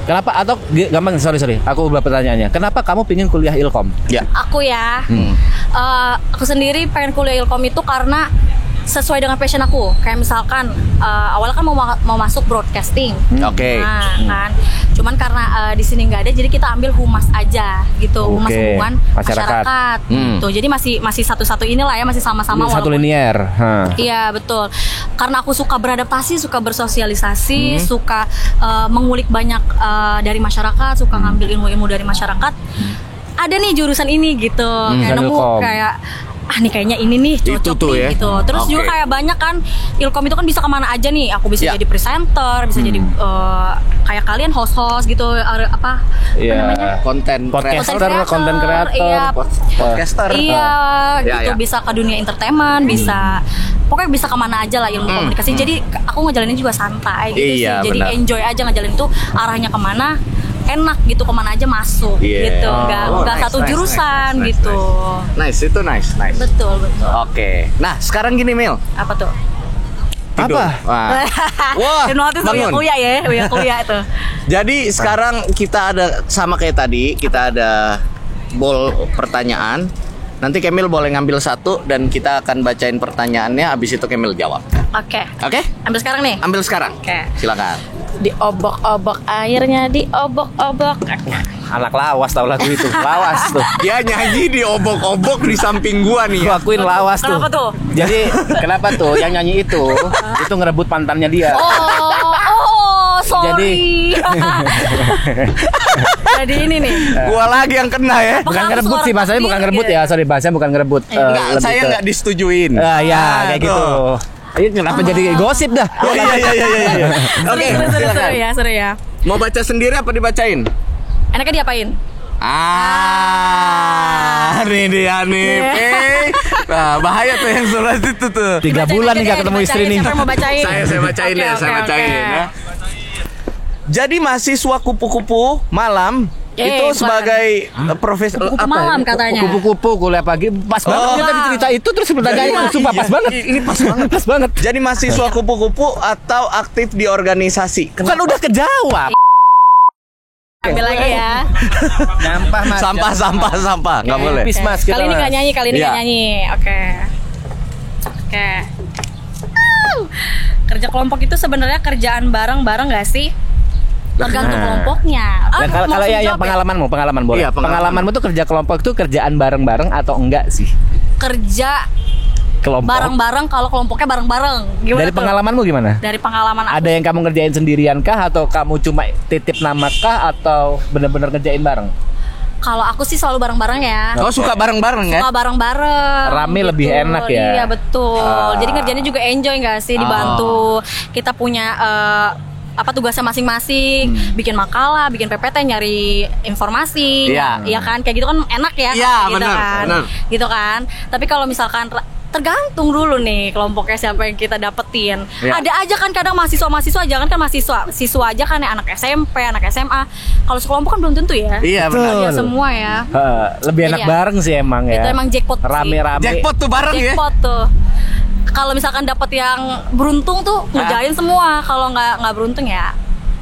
Kenapa? Atau gampang, sorry, aku ubah pertanyaannya. Kenapa kamu pingin kuliah ilkom? Ya. Aku ya, aku sendiri pengen kuliah ilkom itu karena sesuai dengan passion aku. Kayak misalkan awalnya kan mau masuk broadcasting. Oke. Nah, kan. Cuman karena di sini nggak ada, jadi kita ambil humas aja gitu, humas Oke. hubungan masyarakat. Gitu. Jadi masih satu-satu inilah ya, masih sama-sama. Satu walaupun- linier. Iya betul. Karena aku suka beradaptasi, suka bersosialisasi, suka mengulik banyak dari masyarakat, suka ngambil ilmu-ilmu dari masyarakat. Ada nih jurusan ini gitu, kayak nemu Ilkom. kayak nih kayaknya ini nih cocok Itu tuh nih ya. gitu. Terus Oke. juga kayak banyak kan ilkom itu kan bisa kemana aja nih. Aku bisa Ya. jadi presenter, bisa jadi kayak kalian host gitu apa Iya. namanya? Konten Podcaster, kreator. konten kreator. Iya, Podcaster. Iya, Ya, gitu ya. bisa ke dunia entertainment, bisa pokoknya bisa kemana aja lah ilmu komunikasi. Jadi aku ngejalanin juga santai gitu Iya, sih. Jadi benar. enjoy aja ngejalanin tuh arahnya kemana enak gitu, kemana aja masuk Iya. gitu. Oh, Nggak nice, satu nice, jurusan nice, gitu. Nice, itu nice. Betul. Oke. Nah, sekarang gini Mil. Apa tuh? Tidur. Apa? Wah. Wah, Hipnotis uya bangun. kuliah ya, uya kuliah itu. Jadi sekarang kita ada sama kayak tadi, kita ada bowl pertanyaan. Nanti Kemil boleh ngambil satu dan kita akan bacain pertanyaannya. Abis itu Kemil jawab. Oke. Oke? Ambil sekarang nih. Ambil sekarang. Oke. Silakan. Diobok-obok airnya, diobok-obok. Anak lawas tau lagu itu. Lawas tuh. Dia nyanyi di obok-obok di samping gua nih. Aku akuin lawas tuh. Kenapa tuh? Jadi kenapa tuh yang nyanyi itu ngerebut pantannya dia. Oh, sorry. Jadi ini nih. Gua lagi yang kena ya. Bukan Harus ngerebut sih, suara bahasanya bukan takdir ngerebut gitu. ya. Sorry, bahasanya bukan ngerebut. Enggak, Lebih saya ke- nggak disetujuin. Ya, kayak gitu. tuh. Ini kenapa jadi gosip dah? Iya. Oke, silakan. Seru ya. Mau baca sendiri apa dibacain? Enaknya diapain? Nih dia nih. Nah, bahaya tuh yang surat itu tuh. 3 bulan nih gak ketemu istri nih. Siapa yang mau bacain? Saya bacain ya, saya bacain ya. Jadi mahasiswa kupu-kupu malam itu sebagai profesi Kupu-kupu malam katanya. Kupu-kupu kuliah pagi pas banget kita cerita itu terus bertanya sumpah pas banget. Ini pas banget. Pas banget. Jadi mahasiswa kupu-kupu atau aktif di organisasi. Kan udah kejawab. Ambil lagi ya. Nyampah Mas. Sampah, nggak boleh. Tipis, Mas, kita, Kali ini Mas. nggak nyanyi, Iya. Oke. Kerja kelompok itu sebenarnya kerjaan bareng-bareng nggak sih? Tergantung kelompoknya. Dan kalau yang pengalaman boleh. Iya, Pengalamanmu tuh kerja kelompok tuh kerjaan bareng-bareng atau enggak sih? Kerja Kelompok. bareng-bareng kalau kelompoknya bareng-bareng. Gimana Dari tuh? pengalamanmu gimana? Dari pengalaman aku. Ada yang kamu ngerjain sendirian kah atau kamu cuma titip nama kah atau benar-benar ngerjain bareng? Kalau aku sih selalu bareng-bareng ya. Oh, suka bareng-bareng ya? Suka bareng-bareng. Rame lebih enak ya? Iya betul. Jadi ngerjainnya juga enjoy nggak sih, dibantu. Kita punya tugasnya masing-masing, bikin makalah, bikin PPT, nyari informasi, Iya. ya kan, kayak gitu kan enak ya, Iya, gitu benar, kan, benar. gitu kan. Tapi kalau misalkan tergantung dulu nih kelompoknya siapa yang kita dapetin. Iya. Ada aja kan kadang mahasiswa jangan kan siswa aja kan ya, anak SMP, anak SMA. Kalau sekelompok kan belum tentu ya. Iya benar. Ya semua ya. Lebih enak Iya. bareng sih emang ya. Itu emang jackpot sih. Rame-rame. Jackpot tuh bareng ya? Jackpot tuh. Kalau misalkan dapat yang beruntung tuh ngerjain semua. Kalau nggak beruntung ya.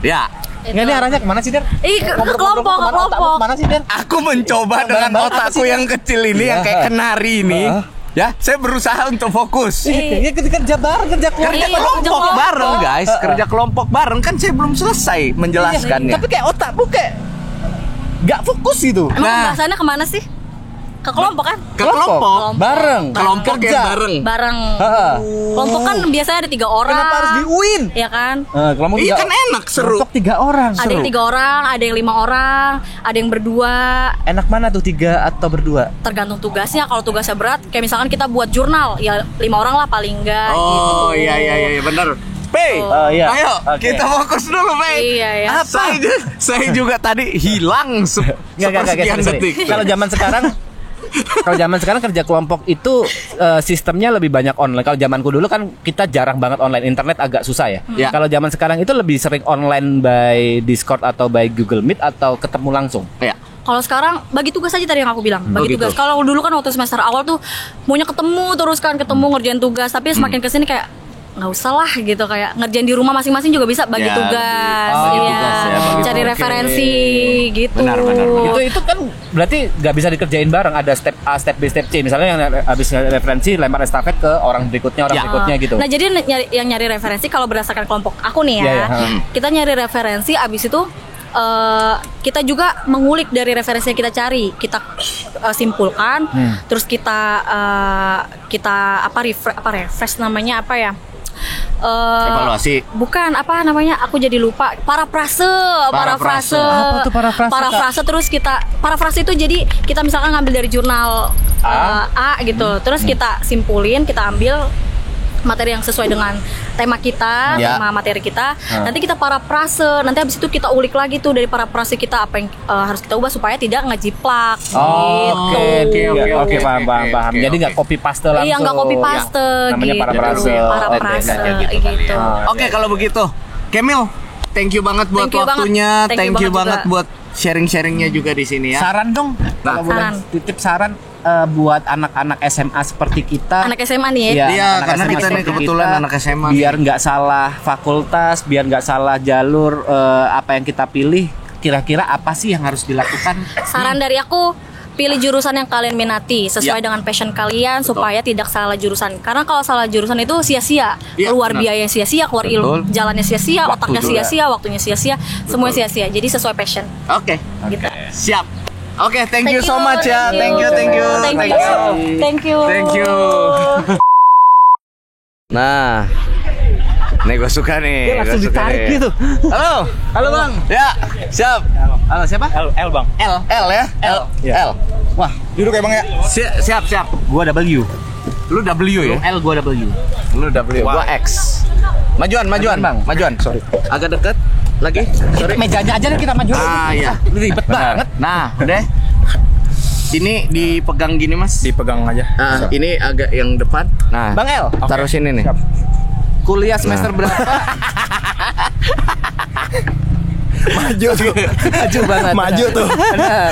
Ya. Nggak, ini arahnya kemana sih, Der? Ke kelompok. Kemana sih, Der? Aku mencoba dengan otakku yang kecil ini yang kayak kenari ini. Ya, saya berusaha untuk fokus. Iya, kerja bareng, kerja kelompok. Kerja kelompok bareng, guys. Kerja kelompok bareng kan saya belum selesai menjelaskannya. Tapi kayak otakmu kayak nggak fokus gitu. Emang Nah. bahasannya kemana sih? Ke kelompok kan? Ke kelompok. bareng. Kelompok kerja. yang bareng. Bareng. Heeh. Kelompok kan biasanya ada 3 orang. Kenapa harus di UIN? Ya kan? Kelompok Iya 3 kan enak, seru. Kelompok 3 orang. Ada yang 3 orang, ada yang 5 orang, ada yang berdua. Enak mana tuh 3 atau berdua? Tergantung tugasnya. Kalau tugasnya berat, kayak misalkan kita buat jurnal, ya 5 orang lah paling enggak. Oh, gitu. iya benar. Pei, Oh, iya. ayo Oke. kita fokus dulu, Pei. Iya, ya. Saya juga tadi hilang sepersekian sorry. detik. Kalau zaman sekarang kerja kelompok itu sistemnya lebih banyak online. Kalau zamanku dulu kan kita jarang banget online, internet agak susah ya. Ya. Kalau zaman sekarang itu lebih sering online by Discord atau by Google Meet atau ketemu langsung. Ya. Kalau sekarang bagi tugas aja tadi yang aku bilang, bagi gitu. tugas. Kalau dulu kan waktu semester awal tuh maunya ketemu terus kan, ngerjain tugas, tapi semakin kesini kayak nggak usah lah gitu, kayak ngerjain di rumah masing-masing juga bisa bagi Ya, tugas, bagi iya. tugas ya, bagi Cari tugas. referensi gitu. Benar. Itu kan berarti nggak bisa dikerjain bareng. Ada step A, step B, step C. Misalnya yang habis referensi lempar estafet ke orang berikutnya, berikutnya gitu. Nah jadi yang nyari referensi kalau berdasarkan kelompok aku nih ya, Iya, iya. kita nyari referensi, abis itu kita juga mengulik dari referensi yang kita cari, kita simpulkan, terus kita refresh namanya apa ya? Evaluasi. Bukan, apa namanya, aku jadi lupa. Parafrase. Apa tuh parafrase, Parafrase, terus parafrase itu jadi kita misalkan ngambil dari jurnal A gitu, terus kita simpulin, kita ambil materi yang sesuai dengan tema kita, Ya. tema materi kita. Nanti kita parafrase, nanti habis itu kita ulik lagi tuh dari parafrase kita apa yang harus kita ubah supaya tidak ngejiplak. Oke, paham. Jadi nggak copy paste langsung. Iya, nggak copy paste Namanya gitu. parafrase. Parafrase gitu. Oke, kalau begitu, Kemil, thank you banget buat Thank you waktunya, banget. thank you banget juga. buat sharing-sharingnya juga di sini ya. Saran dong, Nah, kalau boleh saran. titip saran buat anak-anak SMA seperti kita. Anak SMA nih ya. Iya, anak-anak karena SMA kita nih seperti kebetulan kita, anak SMA biar nggak salah fakultas, biar nggak salah jalur apa yang kita pilih. Kira-kira apa sih yang harus dilakukan? Saran dari aku, pilih jurusan yang kalian minati sesuai Ya. dengan passion kalian supaya tidak salah jurusan. Karena kalau salah jurusan itu sia-sia, Ya, keluar benar. biaya sia-sia, keluar Betul. jalannya sia-sia, Waktu otaknya juga. sia-sia, waktunya sia-sia, semuanya sia-sia. Jadi sesuai passion. Oke, Gitu. siap. Oke, thank you so much ya. Thank you. Thank you. Nah, nih gue suka nih. Dia langsung gua suka ditarik nih. gitu. Halo bang. Ya, siap. Halo, siapa? L bang. L ya. Ya. L. Wah, duduk ya bang ya. Siap. Gua W. Lu W ya? L gua W. Lu W, gua X. Majuan, Bang. majuan. Sorry. Agak dekat lagi. Sorry. Mejanya aja kita maju. Iya. Ribet banget. Nah, udah. Ini dipegang gini, Mas. Dipegang aja. Ini agak yang depan. Nah, Bang El, taruh sini nih. Siap. kuliah semester berapa? Maju tuh. Maju banget. Maju tuh. Benar.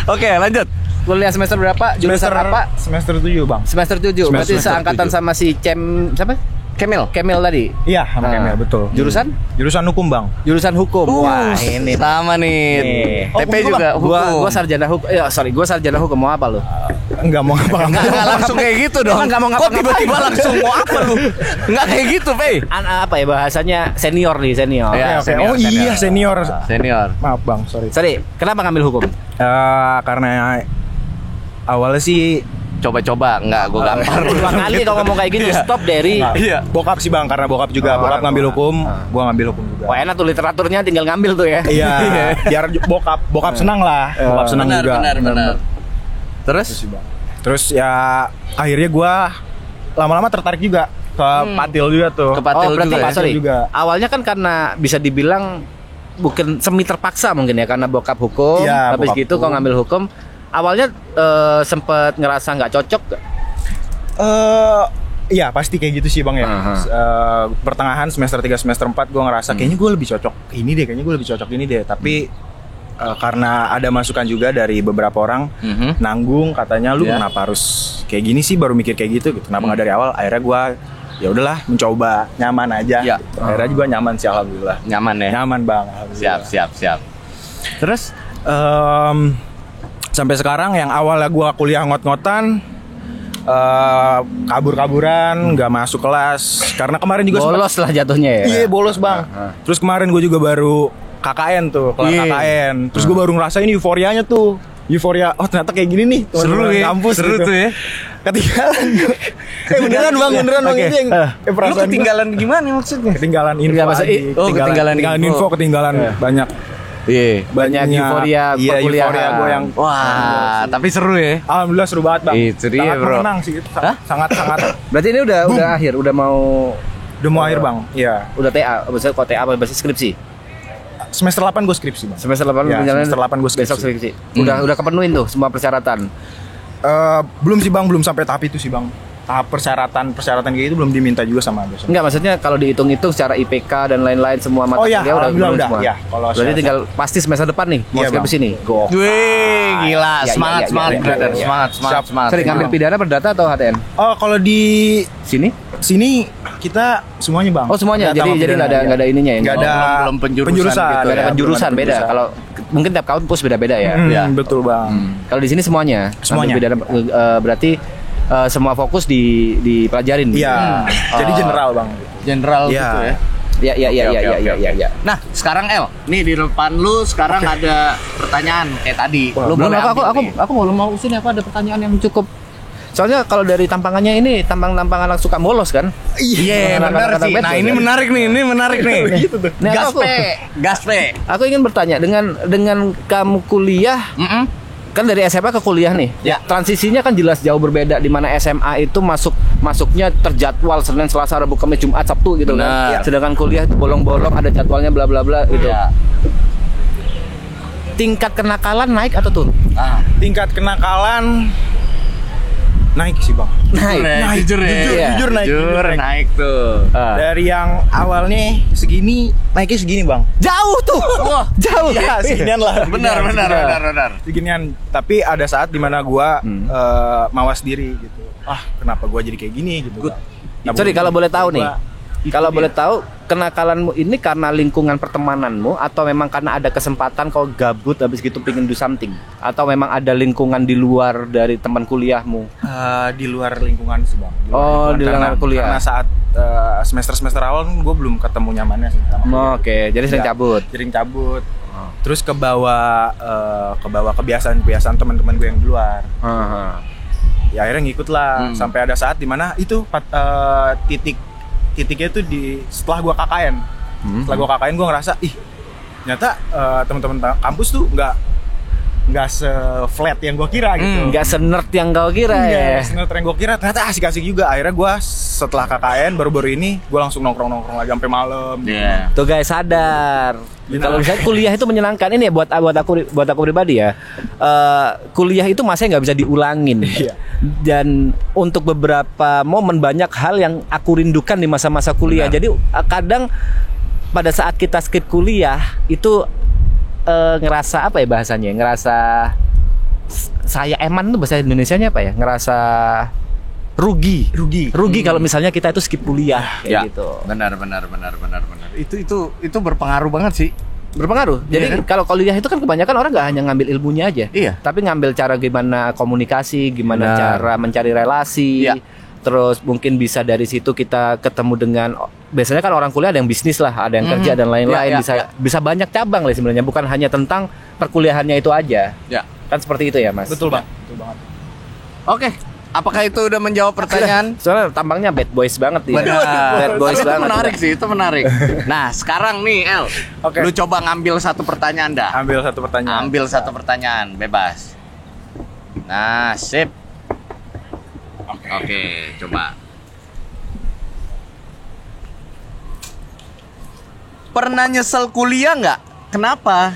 Oke, lanjut. Kuliah semester berapa? Jurusan apa? Semester 7, Bang. Semester 7. Berarti Semester seangkatan 7. sama si siapa? Kemil. Kemil tadi. Iya, sama Kemil, betul. Jurusan? Jurusan hukum, Bang. Jurusan hukum. Wah, ini sama nih. Oh, TP juga hukum. Gua sarjana hukum. Gua sarjana hukum. Mau apa lu? Enggak mau ngapa-ngapain. Enggak langsung kayak gitu dong. Emang nggak mau Kok ngapa-ngapain? tiba-tiba langsung mau apa lu? Enggak kayak gitu, Pei. Apa ya bahasanya senior nih, senior. Iya. Oke. Senior, Oh iya, senior. Senior. Maaf, Bang, sorry. Sorry, kenapa ngambil hukum? Karena awalnya sih Coba-coba, enggak gua gampar. Dua kali kalau ngomong kayak gini, stop dari. Iya. bokap sih, Bang, karena bokap juga. Bokap ngambil hukum, gua ngambil hukum juga. Wah, enak tuh literaturnya tinggal ngambil tuh ya. Iya, biar bokap senang lah. Bokap senang juga. Benar. Terus? Itu sih, Bang. Terus ya akhirnya gua lama-lama tertarik juga ke Patil juga tuh. Ke Patil berarti juga ya? sorry. Juga. Awalnya kan karena bisa dibilang bukan semi terpaksa mungkin ya karena bokap hukum, Iya, habis bokap gitu kau hukum. ngambil hukum. Awalnya sempet ngerasa nggak cocok gak? Iya pasti kayak gitu sih, Bang ya. Aha. Pertengahan semester 3 semester 4 gue ngerasa kayaknya gue lebih cocok ini deh. Tapi karena ada masukan juga dari beberapa orang nanggung, katanya lu Iya. kenapa harus kayak gini sih, baru mikir kayak gitu. Kenapa nggak dari awal? Akhirnya gue ya udahlah mencoba nyaman aja. Iya. Gitu. Akhirnya juga nyaman sih, alhamdulillah. Nyaman ya? Nyaman, Bang, alhamdulillah. Siap. Terus? Sampai sekarang yang awalnya gue kuliah ngot-ngotan, kabur-kaburan, nggak masuk kelas. Karena kemarin juga sempat- Bolos lah jatuhnya ya. Iya, bolos, Bang. Terus kemarin gue juga baru KKN tuh, kelar Iya. KKN. Terus gue baru ngerasain euforianya tuh. Euforia, oh ternyata kayak gini nih teman-teman kampus Seru gitu. tuh ya. Ketinggalan. Beneran, Bang, Oke. ini yang Lu perasaan gua. ketinggalan gimana maksudnya? Ketinggalan info. Nggak, maksud- aja. oh, ketinggalan info. ketinggalan banyak. Iya. Banyak euforia Iya, perkuliahan. euforia gue yang Wah, tapi seru ya. alhamdulillah seru banget, Bang. Itu dia, Sangat bro. mengenang sih itu. Hah? Sangat Berarti ini udah akhir, udah mau akhir, Bang. Iya. udah TA, maksudnya kok TA apa berarti skripsi? Semester 8 gue skripsi, Bang. Semester 8 Ya, berjalan, semester 8 gua skripsi. besok skripsi. Udah kepenuhin tuh semua persyaratan. Belum sih, Bang, belum sampai tahap itu sih, Bang. Tahap persyaratan kayak itu belum diminta juga sama dosen. Enggak, maksudnya kalau dihitung-hitung secara IPK dan lain-lain semua mata Oh iya, kuliah udah alhamdullah kepenuhin udah. semua. Iya, kalau Berarti saya- tinggal pasti semester depan nih mau Iya, skripsi Bang. nih. Gokil. Wih, gila. Iya, Semangat, iya, semangat, iya, brother. iya. Semangat. Sering ngambil pidana perdata atau HTN? Oh, kalau di Sini? sini kita semuanya, Bang. Oh semuanya. Perdata sama Jadi pidana, nggak ada ininya ya. Nggak ada belum penjurusan gitu Nggak ada ya, penjurusan belum ada beda. penjurusan. Kalau mungkin tiap kampus beda-beda ya. Iya. Betul, Bang. Kalau di sini semuanya. Semuanya. Ngambil pidana, berarti semua fokus dipelajarin. Iya. Jadi general, Bang. General Iya. gitu ya. Iya. Nah, sekarang El, nih di depan lu sekarang ada pertanyaan kayak tadi. Wah, Lu Belum, boleh ambil nih. aku belum mau sini, aku ada pertanyaan yang cukup. Soalnya kalau dari tampangannya ini tampang-tampang anak suka bolos kan? Iya, benar Anak-anak sih. bad Nah, boy, ini kan? menarik nih, Gitu tuh. Nih, Gaspe. aku ingin bertanya dengan kamu kuliah kan dari SMA ke kuliah nih. Ya. Transisinya kan jelas jauh berbeda di mana SMA itu masuknya terjadwal Senin, Selasa, Rabu, Kamis, Jumat, Sabtu gitu Benar. kan. Sedangkan kuliah itu bolong-bolong ada jadwalnya bla bla bla gitu. Iya. Tingkat kenakalan naik atau turun? Tingkat kenakalan naik sih, Bang. Naik. Jujur ya. Jujur naik. naik tuh. Dari yang awalnya segini, naiknya segini, Bang. Jauh tuh. Jauh. Iya, seginian lah. Benar. Seginian. Tapi ada saat dimana gua mawas diri gitu. Kenapa gua jadi kayak gini gitu. Bang. Nah, Sorry kalau boleh tahu nih. gua- Kalau boleh tahu kenakalanmu ini karena lingkungan pertemananmu atau memang karena ada kesempatan kau gabut habis gitu pengen do something atau memang ada lingkungan di luar dari teman kuliahmu? Di luar lingkungan sih, Bang. Oh, di luar kuliah. Karena saat semester awal gue belum ketemu nyamannya sih sama kuliah. Oke, jadi sering Iya, cabut. Sering cabut. Terus ke bawah kebiasaan teman-teman gue yang di luar. Ya akhirnya ngikut lah sampai ada saat dimana itu titiknya tuh setelah gue KKN. Setelah gue KKN gue ngerasa ternyata teman-teman kampus tuh nggak se-flat yang gue kira gitu. Nggak se-nerd yang kau kira ya. Nggak se-nerd yang gue kira, ternyata asik-asik juga. Akhirnya gue setelah KKN baru-baru ini gue langsung nongkrong lagi sampai malam. Iya. Tuh guys, sadar. Kalau misalnya kuliah itu menyenangkan, ini ya buat aku pribadi ya. Kuliah itu masanya nggak bisa diulangin. Iya. Dan untuk beberapa momen banyak hal yang aku rindukan di masa-masa kuliah. Benar. Jadi kadang pada saat kita skip kuliah itu ngerasa apa ya bahasanya? Ngerasa saya eman tuh bahasa Indonesianya apa ya? Ngerasa rugi kalau misalnya kita itu skip kuliah kayak gitu. Benar. Itu berpengaruh banget sih. Berpengaruh. Jadi Iya. kalau kuliah itu kan kebanyakan orang nggak hanya ngambil ilmunya aja, Iya. tapi ngambil cara gimana komunikasi, gimana Benar. cara mencari relasi. Iya. Terus mungkin bisa dari situ kita ketemu dengan, biasanya kan orang kuliah ada yang bisnis lah, ada yang kerja dan lain-lain. Iya, Bisa banyak cabang lah sebenarnya, bukan hanya tentang perkuliahannya itu aja. Ya. Kan seperti itu ya, Mas. Betul bang, betul banget. Oke. Apakah itu udah menjawab pertanyaan? Soalnya tampangnya bad boys banget dia. Benar. Bad boys Itu banget. menarik sih, itu menarik. Nah, sekarang nih El, Oke. lu coba ngambil satu pertanyaan dah. Ambil satu pertanyaan. Ambil satu pertanyaan, bebas. Nah, sip. Oke, coba. Pernah nyesel kuliah nggak? Kenapa?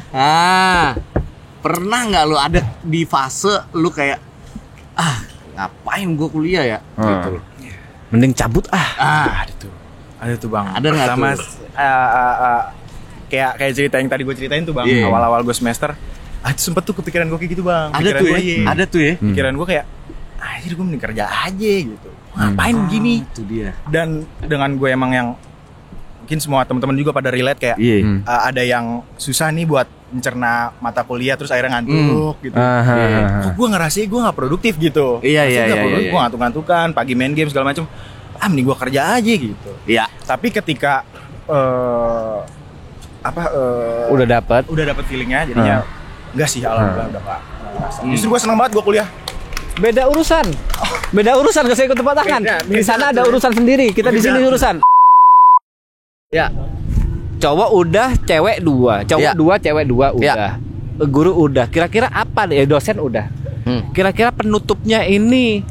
Pernah nggak lu ada di fase lu kayak ngapain gua kuliah ya? Gitu. Mending cabut Ada tuh bang. Ada nggak Sama tuh? kayak cerita yang tadi gue ceritain tuh bang. Iya. Awal-awal gue semester, sempet tuh kepikiran gue kayak gitu bang. Ada Pikiran tuh gue, ya, iya. ada tuh ya. Pikiran gue kayak, anjir gue mending kerja aja gitu. Ngapain gini? Itu dia. Dan dengan gue emang yang mungkin semua teman-teman juga pada relate kayak Iya. ada yang susah nih buat mencerna mata kuliah terus akhirnya ngantuk gitu. Kok gue ngerasa gue nggak produktif gitu. Iya, Maksudnya iya, nggak iya, produktif, iya. gue ngantuk-ngantukan, pagi main game segala macam. Mending gue kerja aja gitu. Iya. Tapi ketika Udah dapat. udah dapet feelingnya, jadinya enggak sih, alhamdulillah udah nggak ngerasa. Justru gue seneng banget gue kuliah. Beda urusan. Gak usah ikut tepuk tangan. Di sana ada urusan sendiri. Kita di sini urusan. Ya. Cowok udah, cewek dua. Cowok Ya. dua, cewek dua Ya. udah. Guru udah. Kira-kira apa nih? Dosen udah. Kira-kira penutupnya ini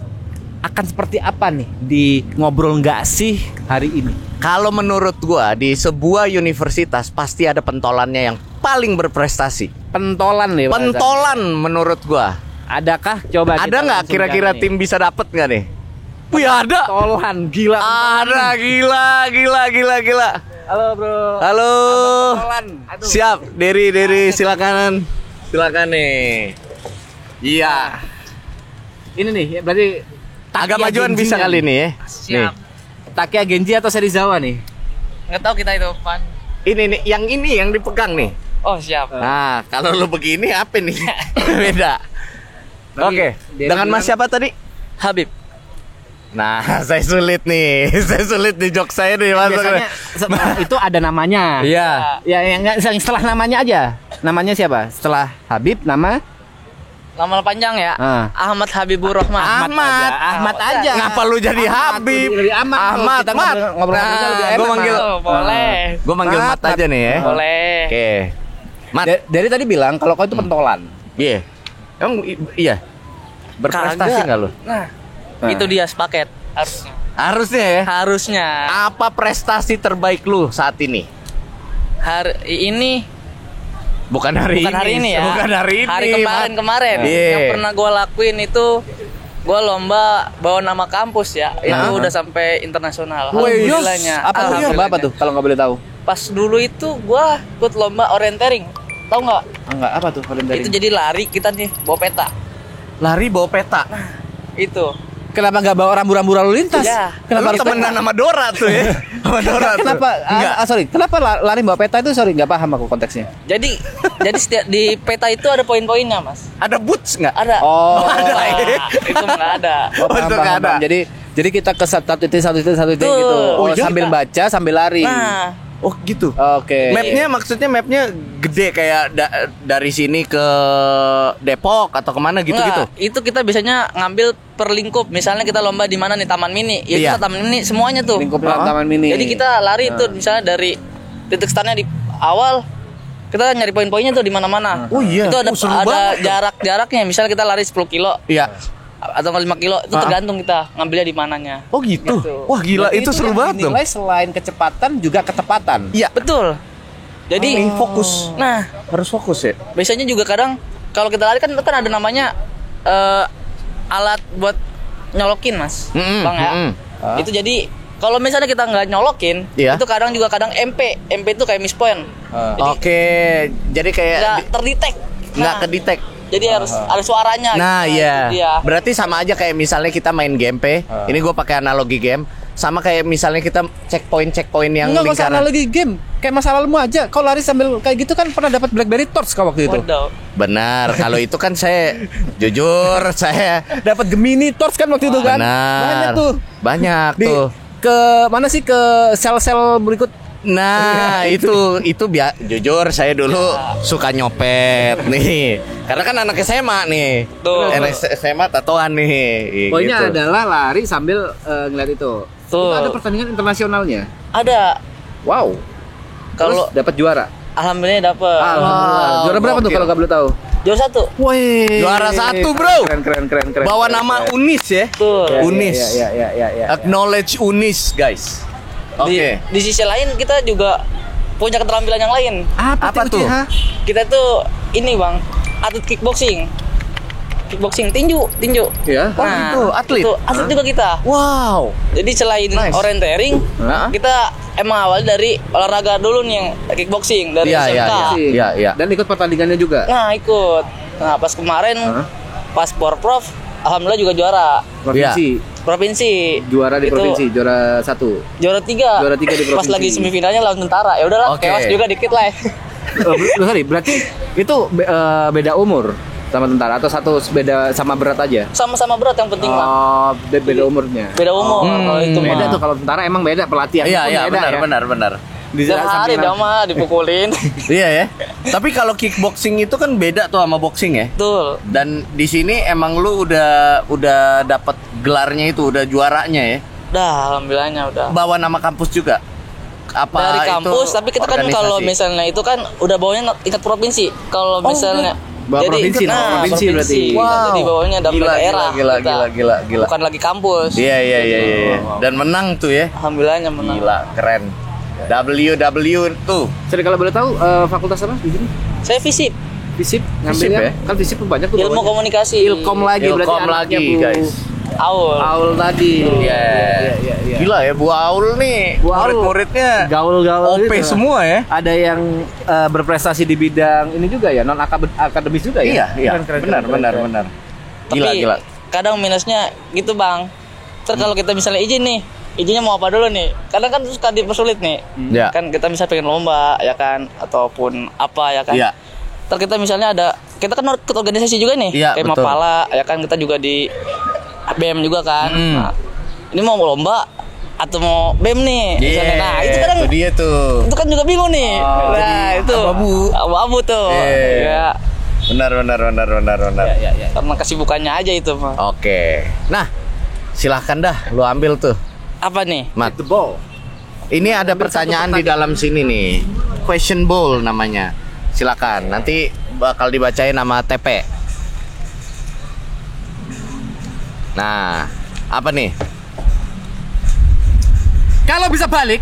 akan seperti apa nih di ngobrol nggak sih hari ini? Kalau menurut gua di sebuah universitas pasti ada pentolannya yang paling berprestasi. Pentolan nih. bahasanya. Pentolan menurut gua. Adakah? Coba Ada kita nggak langsung kira-kira nih. tim bisa dapet nggak nih? Wih ada. Pentolan gila. Ada gila. Halo bro. Halo. Pentolan. Aduh. Siap, Deri silakan nih. Iya. Ini nih, berarti Agak Takia majuan Genji bisa nih. kali nih ya. Siap. Takia Genji atau Serizawa nih? Nggak tahu kita itu pan. Nih, ini yang dipegang nih. Oh siap. Nah, kalau lu begini apa nih? Beda. Oke. Deri Dengan Mas bilang- siapa tadi? Habib. Nah, saya sulit nih jok saya nih Mas. Biasanya setelah itu ada namanya. Iya. Ya yang setelah namanya aja. Namanya siapa? Setelah Habib nama Nama panjang ya. Ahmad Habibur Rahman. Ahmad aja. Ngapa lu jadi Habib? Lebih aman. Ahmad, Kita Mat. ngobrol-ngobrol lebih enak. Gua manggil Oh, boleh. Gua manggil Mat aja nih ya. Boleh. Oke. Mat. Dari tadi bilang kalau kau itu pentolan. Iya. Emang iya. Berprestasi Kagak. enggak lu? Nah, itu dia sepaket harusnya. Harusnya ya. Harusnya. Apa prestasi terbaik lu saat ini? Ini Bukan hari bukan hari ini ya. Bukan hari ini. Hari kemarin. Iya. Yang pernah gue lakuin itu gue lomba bawa nama kampus ya. Itu udah sampai internasional. Wih, Alhamdulillahnya. Apa tuh kalau nggak boleh tahu? Pas dulu itu gue ikut lomba orienteering. Tahu nggak? Enggak, apa tuh volunteering? Itu jadi lari kita nih bawa peta. Lari bawa peta. Itu. Kenapa nggak bawa rambu-rambu lalu lintas? Ya. Kenapa Lu harus temenan sama Dora tuh ya? Sama Dora tuh. Kenapa? Enggak. Sorry, kenapa lari bawa peta itu? Sorry, nggak paham aku konteksnya. Jadi setiap di peta itu ada poin-poinnya, Mas. Ada boots enggak? Ada. Oh. Ada. Itu nggak ada. Paham, Untuk paham, ada. paham. Jadi kita ke satu titik Tuh. gitu. Oh, iya. Sambil baca sambil lari. Nah, Oh gitu. Oke. Mapnya gede kayak dari sini ke Depok atau kemana gitu-gitu. enggak, itu kita biasanya ngambil per lingkup. Misalnya kita lomba di mana nih Taman Mini. Ya Iya. kita Taman Mini semuanya tuh. Lingkup Taman Mini. Jadi kita lari tuh misalnya dari titik startnya di awal kita nyari poin-poinnya tuh di mana-mana. Oh iya. Itu ada seru banget tuh. jarak-jaraknya. Misalnya kita lari 10 kilo Iya. atau 5 kilo, itu tergantung kita ngambilnya di mananya. Oh gitu. Gitu. Wah gila, Berarti itu seru yang banget dong. dinilai selain kecepatan juga ketepatan. Iya. Betul. Jadi fokus. Nah, Harus fokus ya. biasanya juga kadang kalau kita lari kan ada namanya alat buat nyolokin, Mas. Bang ya. Itu jadi kalau misalnya kita nggak nyolokin, Iya. itu kadang MP itu kayak miss point. Jadi Oke, jadi kayak nggak terdetek. nggak kedetek. Jadi harus ada suaranya. Nah, gitu. iya. Itu dia. Berarti sama aja kayak misalnya kita main game P. Ini gue pakai analogi game. Sama kayak misalnya kita checkpoint yang Enggak usah lingkaran. lagi game. Kayak masa lalumu aja. Kau lari sambil kayak gitu kan pernah dapat BlackBerry Torch kau waktu itu. Waduh. Benar. Kalau itu kan saya jujur saya Dapat Gemini Torch kan waktu itu kan. benar. Banyak tuh. Banyak Di, tuh. ke mana sih ke sel-sel berikut? Nah, itu jujur saya dulu suka nyopet nih. Karena kan anak SMA nih. Tuh. Anak SMA tatoan nih. Poinnya gitu. adalah lari sambil ngeliat itu. Tuh. Itu ada pertandingan internasionalnya. Ada. Wow. Kalau Terus dapat juara. alhamdulillah dapet. Alhamdulillah. Juara berapa tuh gokil. kalau nggak boleh tahu? Juara 1. Wih. Juara 1, bro. Keren. Bawa nama Unis ya. Tuh. Unis. Ya. Acknowledge Unis, guys. Oke. Di sisi lain kita juga punya keterampilan yang lain. Apa tuh? Kita tuh ini, Bang, atlet kickboxing. Tinju. Ya. Oh, gitu, atlet? Itu atlet juga kita. Wow. Jadi selain Nice. orienteering, Hah? kita emang awal dari olahraga dulu nih yang kickboxing dari SMK. Iya. Dan ikut pertandingannya juga. Nah, ikut. Nah, pas kemarin pas Porprov, alhamdulillah juga juara provinsi. Juara di Itu provinsi, juara 1. Juara 3. Juara 3 di Pas provinsi. lagi semifinalnya lawan Tentara. Ya udahlah, Oke. kewas juga dikit lah. Sorry, berarti itu beda umur sama tentara atau satu beda sama berat aja? Sama-sama berat yang penting mah. Oh, beda umurnya. Beda umur kalau itu Beda mah. tuh kalau tentara emang beda pelatihan. Iya, benar. Di Tiap hari dah mah dipukulin. Iya ya. Tapi kalau kickboxing itu kan beda tuh sama boxing ya. Betul. Dan di sini emang lu udah dapat gelarnya itu, udah juaranya ya. Udah, alhamdulillahnya udah. Bawa nama kampus juga. Apa Dari itu kampus, tapi kita kan organisasi? kalau misalnya itu kan udah bawanya tingkat provinsi. Kalau misalnya Bawa provinsi, nama provinsi berarti. Jadi bawanya dapat daerah. kita. Gila. Bukan lagi kampus. Iya. Dan menang tuh ya. Alhamdulillahnya menang. Gila, keren. WW tuh. Sorry kalau boleh tahu fakultas apa di sini? Saya FISIP, Fisip Fisip ngambilnya. ya? Kan Fisip tuh banyak tuh. ilmu bawahnya. komunikasi. Ilkom lagi berarti Ilkom anaknya lagi, Bu guys. Aul. tadi. Iya. Gila ya, Bu Aul nih. Bu Aul. Murid-muridnya Gaul-gaul OP gitu. semua ya. Ada yang berprestasi di bidang ini juga ya, non akademis juga ya. Iya. Keren. Benar. Tapi Gila. kadang minusnya gitu, Bang. Terus kalau kita misalnya izin nih, izinnya mau apa dulu nih? Kadang kan suka dipersulit nih. Ya. Kan kita misalnya pengen lomba ya kan, ataupun apa ya kan. Iya. Terus kita misalnya kita kan ikut organisasi juga nih, Iya, kayak betul. Mapala ya kan, kita juga di BEM juga kan. Nah, ini mau lomba atau mau BEM nih misalnya. Nah, itu kadang itu dia tuh. itu kan juga bingung nih. Nah, itu abu-abu tuh. Iya. Ya. Benar. Karena kesibukannya aja itu mah. Oke. Nah, silahkan dah lu ambil tuh, Apa nih? Mat. The ball. Ini ada pertanyaan di dalam sini nih. Question bowl namanya. Silakan. Nanti bakal dibacain nama TP. Nah, apa nih? Kalau bisa balik,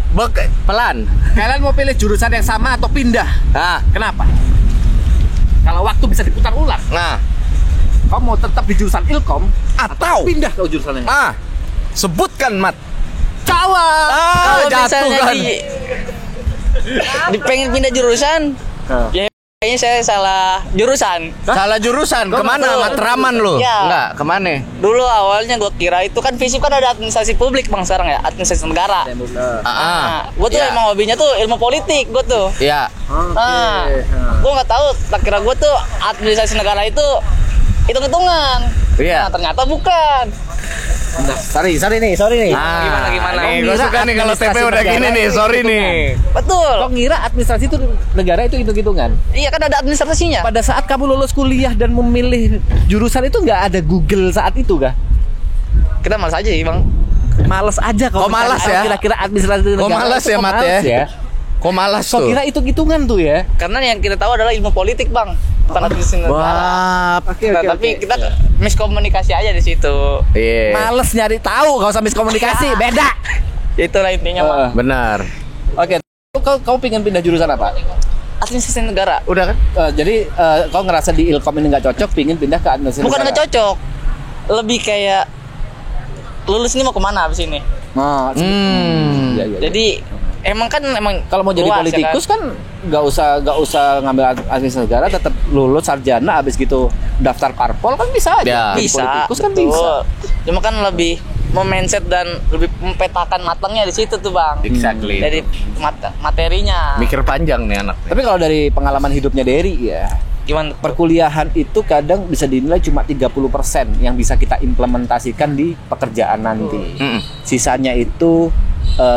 Pelan. kalian mau pilih jurusan yang sama atau pindah? Nah, Kenapa? Kalau waktu bisa diputar ulang, nah. kamu mau tetap di jurusan Ilkom Atau pindah ke jurusan yang lain? sebutkan, Mat. Jawab. Kalau Jatuh misalnya kan. di pengen pindah jurusan, ya kayaknya saya salah jurusan. Salah jurusan. Kemana? betul. Matraman lu? Iya. Enggak, kemana? Dulu awalnya gue kira itu kan FISIP kan ada administrasi publik, Bang, sekarang ya, administrasi negara. Nah, gue tuh Iya. emang hobinya tuh ilmu politik gue tuh. Iya. Nah, gue nggak tahu, tak kira gue tuh administrasi negara itu hitung-hitungan. Iya. Nah, ternyata bukan. Sorry nih. Gimana? Nih, gue suka nih kalau TP udah gini nih. Sorry nih. Betul. Kok ngira administrasi itu negara itu hitung-hitungan? Iya kan ada administrasinya. Pada saat kamu lulus kuliah dan memilih jurusan itu nggak ada Google saat itu kah? Kita malas aja sih, Bang. Males aja Kok malas ya? Kira-kira administrasi itu Kok negara malas itu ya, kok Mat, males ya? Kok malas Kok tuh? kira hitung-hitungan tuh ya? Karena yang kita tahu adalah ilmu politik, Bang. Bukan administrasi negara. Wah, Nah, tapi kita miskomunikasi aja di situ. iya. Males nyari tahu, gak usah miskomunikasi, beda. Itulah intinya, Bang. Benar. Oke, kau pengen pindah jurusan apa? Administrasi negara. Udah kan? Jadi kau ngerasa di Ilkom ini nggak cocok, pingin pindah ke administrasi Bukan negara? nggak cocok. Lebih kayak lulus ini mau kemana abis ini? Nah, iya, iya. Jadi emang kalau mau jadi luas, politikus ya kan nggak usah ngambil administrasi negara, tetap lulus sarjana, abis gitu daftar parpol kan bisa Ya. aja. Jadi bisa. politikus kan betul. bisa. Cuma kan lebih mindset dan lebih mempetakan matangnya di situ tuh, Bang. Exactly. Dari materinya. Mikir panjang nih anak. Tapi kalau dari pengalaman hidupnya Derry ya, Gimana? perkuliahan itu kadang bisa dinilai cuma 30% yang bisa kita implementasikan di pekerjaan nanti. Sisanya itu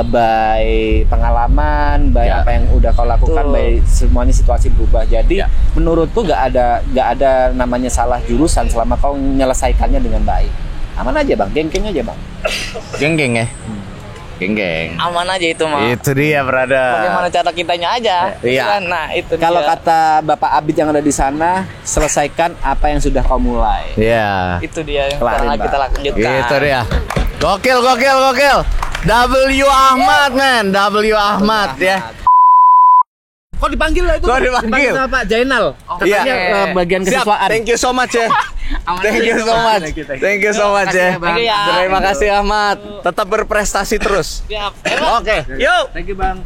by pengalaman, by Ya. apa yang udah kau lakukan, Betul. by semuanya situasi berubah. Jadi Ya. menurutku nggak ada namanya salah jurusan selama kau menyelesaikannya dengan baik. Aman aja bang, geng-geng aja bang. Geng-geng ya. Geng-geng. Aman aja itu mah. Itu dia, brother. Bagaimana cara kitanya aja. Iya. Kan? Nah, itu Kalau dia. kata Bapak Abid yang ada di sana, selesaikan apa yang sudah kau mulai. Iya. Itu dia yang Kelarin, sekarang Bang. kita lanjutkan. Itu dia. Gokil, gokil, gokil. W Ahmad, man. W Ahmad ya. Kok dipanggil lah itu? Kok dipanggil? Sama Pak Jainal. Iya. Katanya bagian Siap. kesiswaan. Thank you so much ya. Thank you so much. Thank you so much ya. Thank you ya. Terima kasih Ahmad. Tetap berprestasi terus. Siap. Oke, yuk. Thank you bang.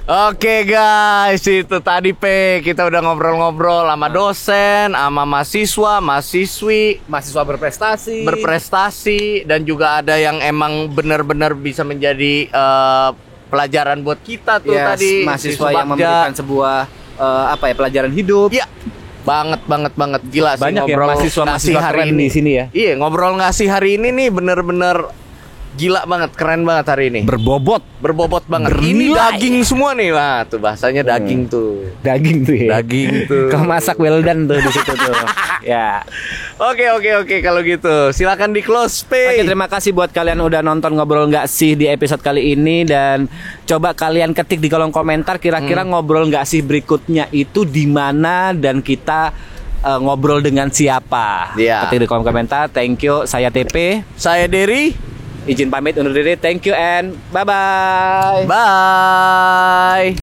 Oke guys, itu tadi kita udah ngobrol-ngobrol sama dosen, sama mahasiswa, Mahasiswa berprestasi dan juga ada yang emang benar-benar bisa menjadi pelajaran buat kita tuh Yes, tadi mahasiswa Bagja. yang memberikan sebuah pelajaran hidup. Iya. Banget gila sih Banyak ya ngobrol mahasiswa-mahasiswa ngasih hari keren ini di sini ya. Iya, ngobrol ngasih hari ini nih bener-bener gila banget, keren banget hari ini. Berbobot. Berbobot banget. Bernilai. Ini daging semua nih. Wah, tuh bahasanya daging tuh. Daging tuh ya. Daging tuh. Kau masak well done tuh di situ tuh. Ya. Oke kalau gitu. Silakan di close pay. Oke, terima kasih buat kalian udah nonton Ngobrol Nggak Sih di episode kali ini. Dan coba kalian ketik di kolom komentar kira-kira Ngobrol Nggak Sih berikutnya itu di mana dan kita ngobrol dengan siapa. Iya. Ketik di kolom komentar. Thank you. Saya TP. Saya Derry. Izin pamit undur diri. Thank you and bye-bye. Bye.